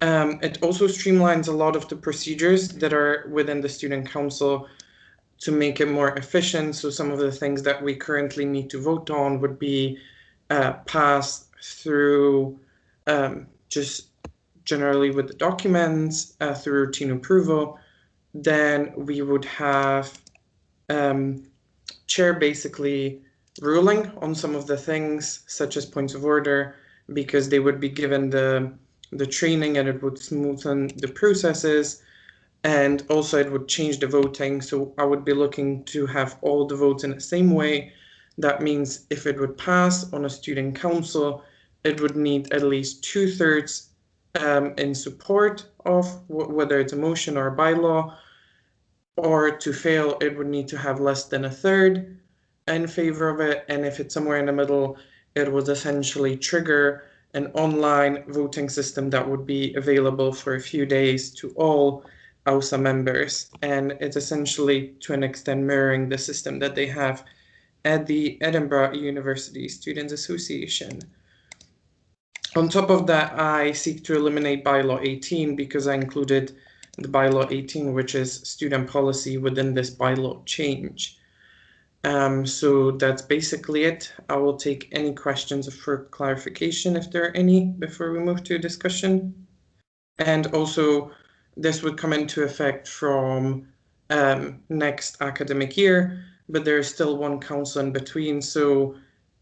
It also streamlines a lot of the procedures that are within the student council to make it more efficient. So some of the things that we currently need to vote on would be passed through just generally with the documents through routine approval. Then we would have chair basically ruling on some of the things such as points of order, because they would be given the training and it would smoothen the processes. And also it would change the voting. So I would be looking to have all the votes in the same way. That means if it would pass on a student council, it would need at least 2/3 in support of whether it's a motion or a bylaw, or to fail, it would need to have less than 1/3 in favor of it. And if it's somewhere in the middle, it would essentially trigger an online voting system that would be available for a few days to all AUSA members. And it's essentially, to an extent, mirroring the system that they have at the Edinburgh University Students Association. On top of that, I seek to eliminate Bylaw 18 because I included the Bylaw 18, which is student policy, within this bylaw change. So that's basically it. I will take any questions for clarification if there are any before we move to discussion. And also, this would come into effect from next academic year, but there is still one council in between. So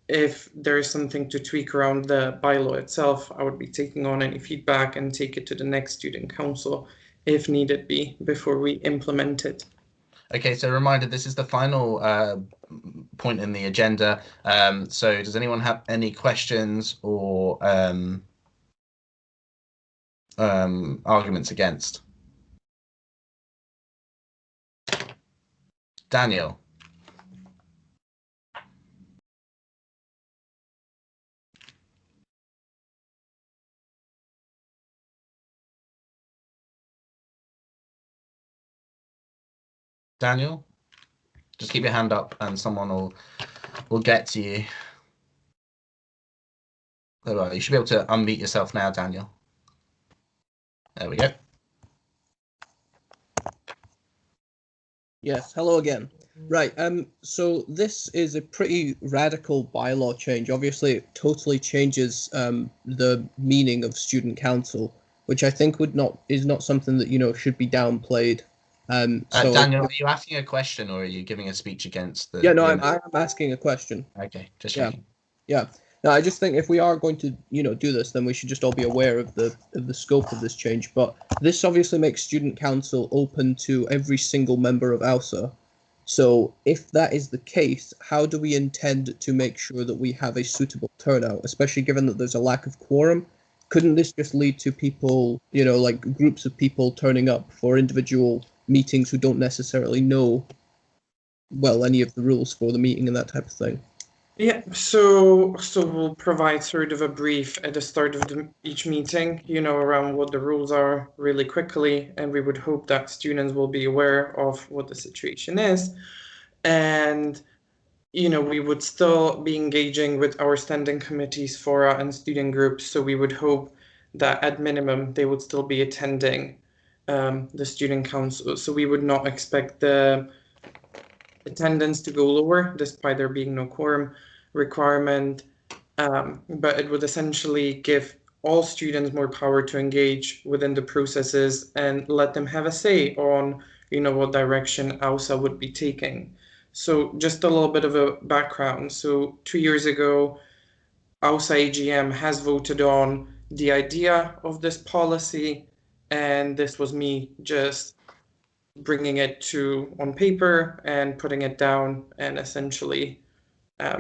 if there is something to tweak around the bylaw itself, I would be taking on any feedback and take it to the next student council if needed be before we implement it. Okay, so a reminder, this is the final point in the agenda. So does anyone have any questions or arguments against? Daniel. Daniel, just keep your hand up and someone will get to you. There we are. You should be able to unmute yourself now, Daniel. There we go. Yes, hello again. Right, so this is a pretty radical bylaw change. Obviously, it totally changes the meaning of student council, which I think is not something that, you know, should be downplayed. So Daniel, are you asking a question or are you giving a speech against the? Yeah, no, I'm asking a question. Okay, just checking. Yeah. No, I just think if we are going to, you know, do this, then we should just all be aware of the scope of this change. But this obviously makes student council open to every single member of AUSA. So if that is the case, how do we intend to make sure that we have a suitable turnout, especially given that there's a lack of quorum? Couldn't this just lead to people, you know, like groups of people turning up for individual meetings who don't necessarily know, well, any of the rules for the meeting and that type of thing? Yeah, so we'll provide sort of a brief at the start of each meeting, you know, around what the rules are really quickly, and we would hope that students will be aware of what the situation is. And, you know, we would still be engaging with our standing committees, fora, and student groups, so we would hope that at minimum they would still be attending the student council. So we would not expect the attendance to go lower despite there being no quorum requirement, but it would essentially give all students more power to engage within the processes and let them have a say on, you know, what direction AUSA would be taking. So just a little bit of a background. So 2 years ago, AUSA AGM has voted on the idea of this policy, and this was me just bringing it on paper and putting it down and essentially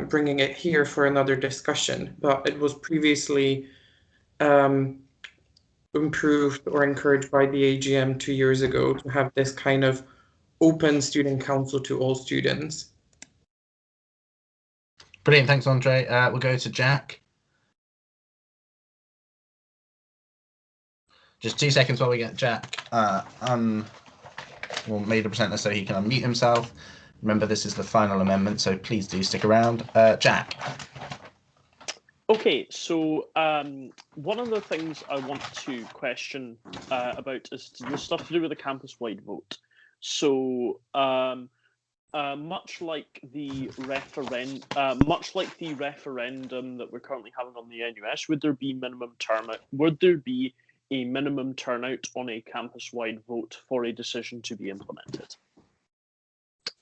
bringing it here for another discussion. But it was previously improved or encouraged by the AGM 2 years ago to have this kind of open student council to all students. Brilliant, thanks, Andre. We'll go to Jack. Just 2 seconds while we get Jack made a presenter so he can unmute himself. Remember, this is the final amendment, so please do stick around. Jack. Okay, so one of the things I want to question about is the stuff to do with the campus-wide vote. So much like the referendum that we're currently having on the NUS, would there be minimum turnout? Would there be a minimum turnout on a campus-wide vote for a decision to be implemented?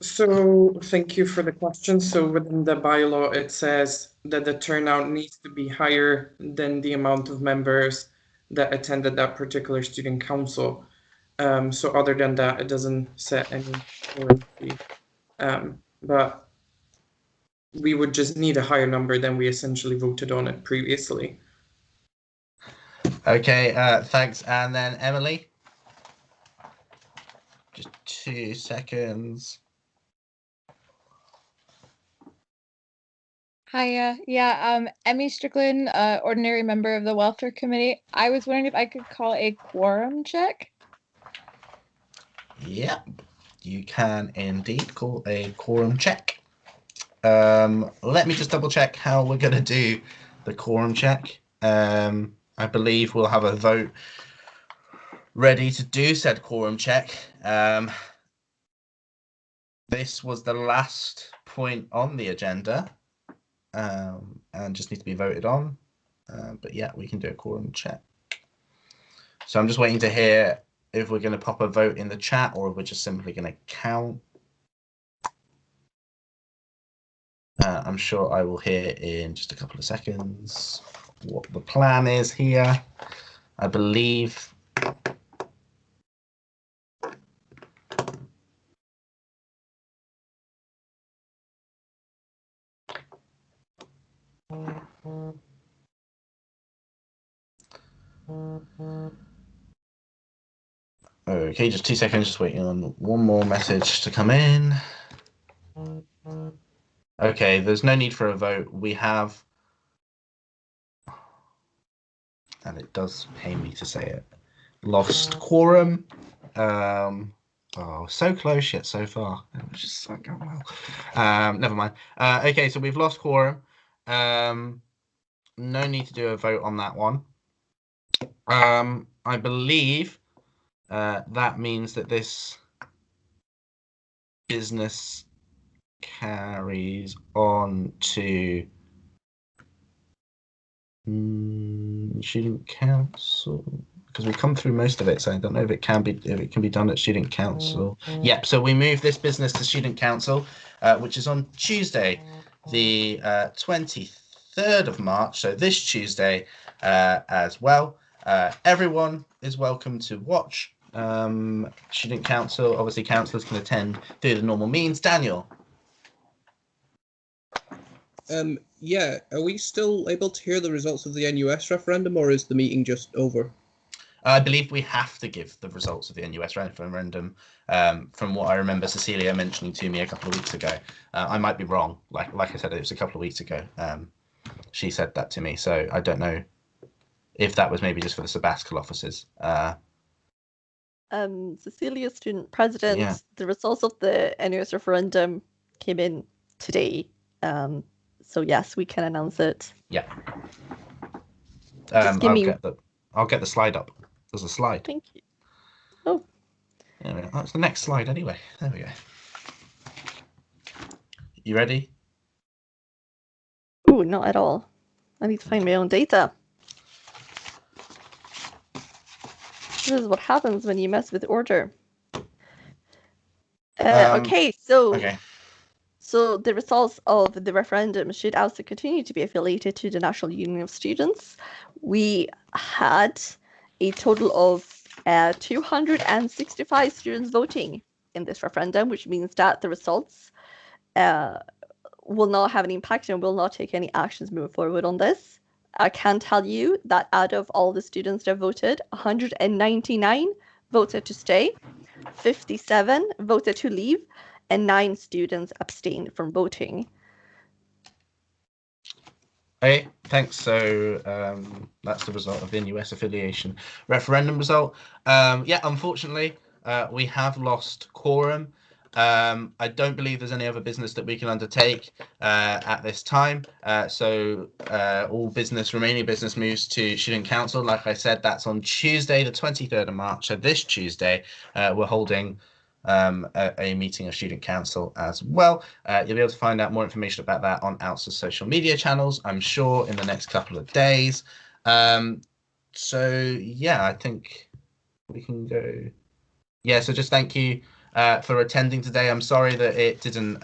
So thank you for the question. So within the bylaw, it says that the turnout needs to be higher than the amount of members that attended that particular student council. So other than that, it doesn't set any currency. But we would just need a higher number than we essentially voted on it previously. Okay, thanks. And then Emily. Just 2 seconds. Hiya. Emmy Strickland, ordinary member of the Welfare Committee. I was wondering if I could call a quorum check. Yep, you can indeed call a quorum check. Let me just double check how we're going to do the quorum check. I believe we'll have a vote ready to do said quorum check. This was the last point on the agenda. And just need to be voted on. But yeah, we can do a quorum check. So I'm just waiting to hear if we're going to pop a vote in the chat or if we're just simply going to count. I'm sure I will hear in just a couple of seconds what the plan is here. I believe okay, just 2 seconds, just waiting on one more message to come in. Okay, there's no need for a vote. We have, and it does pain me to say it, lost quorum. Oh, so close yet so far. It was just not going well. Never mind. Okay, so we've lost quorum. No need to do a vote on that one. I believe that means that this business carries on to student council, because we've come through most of it, so I don't know if it can be done at student council. Yep, so we move this business to student council, which is on Tuesday, the 23rd of March, so this Tuesday as well. Everyone is welcome to watch student council. Obviously, councillors can attend through the normal means. Daniel. Yeah, are we still able to hear the results of the NUS referendum, or is the meeting just over? I believe we have to give the results of the NUS referendum, from what I remember Cecilia mentioning to me a couple of weeks ago. I might be wrong. Like I said, it was a couple of weeks ago. She said that to me, so I don't know if that was maybe just for the sabbatical officers. Cecilia, student president, Yeah. The results of the NUS referendum came in today. So yes, we can announce it. Yeah. Just give me... I'll get the slide up. There's a slide. Thank you. Oh. There we go. That's the next slide anyway. There we go. You ready? Ooh, not at all. I need to find my own data. This is what happens when you mess with order. Okay, so... Okay. So the results of the referendum should also continue to be affiliated to the National Union of Students. We had a total of 265 students voting in this referendum, which means that the results will not have an impact and will not take any actions moving forward on this. I can tell you that out of all the students that voted, 199 voted to stay, 57 voted to leave, and 9 students abstained from voting. Okay, thanks. So that's the result of the US affiliation referendum result. Yeah, unfortunately, we have lost quorum. I don't believe there's any other business that we can undertake at this time. So all remaining business moves to Student Council. Like I said, that's on Tuesday, the 23rd of March. So this Tuesday, we're holding a meeting of Student Council as well. You'll be able to find out more information about that on AUSA's social media channels, I'm sure, in the next couple of days. So yeah, I think we can go. Yeah, so just thank you for attending today. I'm sorry that it didn't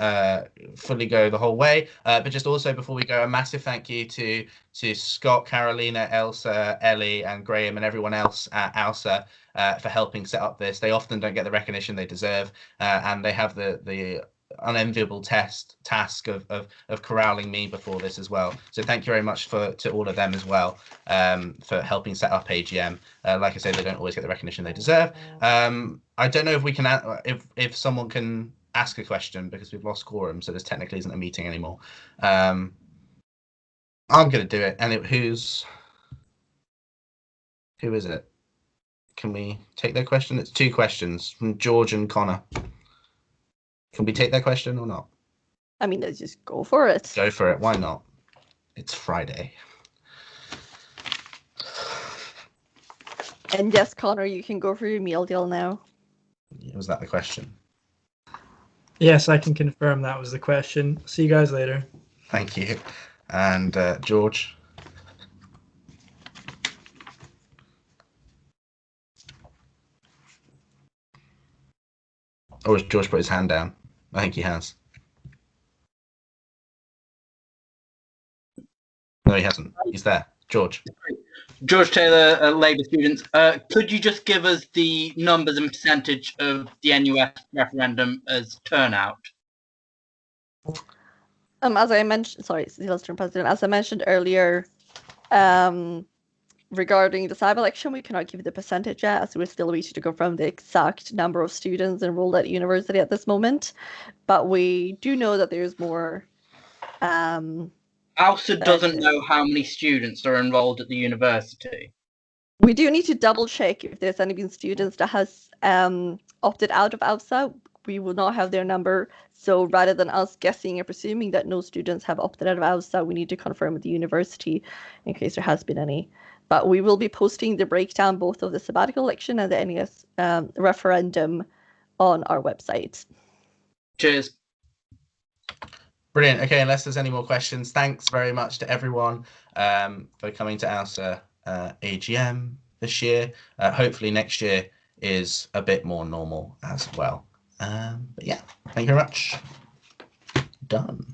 fully go the whole way, but just also before we go, a massive thank you to Scott, Carolina, Elsa, Ellie, and Graham, and everyone else at AUSA for helping set up this. They often don't get the recognition they deserve, and they have the unenviable task of corralling me before this as well. So thank you very much to all of them as well for helping set up AGM. Like I say, they don't always get the recognition they deserve. I don't know if we can if someone can ask a question, because we've lost quorum, so this technically isn't a meeting anymore. I'm going to do it, and who is it? Can we take their question? It's 2 questions from George and Connor. Can we take their question or not? I mean, let's just go for it. Go for it. Why not? It's Friday. And yes, Connor, you can go for your meal deal now. Was that the question? Yes, I can confirm that was the question. See you guys later. Thank you. And George? Or has George put his hand down? I think he has. No, he hasn't. He's there. George. George Taylor, Labour students. Could you just give us the numbers and percentage of the NUS referendum as turnout? As I mentioned, sorry, Student President, as I mentioned earlier, regarding the Saab election, we cannot give the percentage yet, as we're still waiting to confirm the exact number of students enrolled at university at this moment. But we do know that there's more. AUSA doesn't know how many students are enrolled at the university. We do need to double check if there's any students that has opted out of AUSA. We will not have their number. So rather than us guessing and presuming that no students have opted out of AUSA, we need to confirm with the university in case there has been any. But we will be posting the breakdown both of the sabbatical election and the NUS referendum on our website. Cheers. Brilliant. Okay, unless there's any more questions, thanks very much to everyone for coming to AUSA AGM this year. Hopefully next year is a bit more normal as well. But yeah, thank you very much. Done.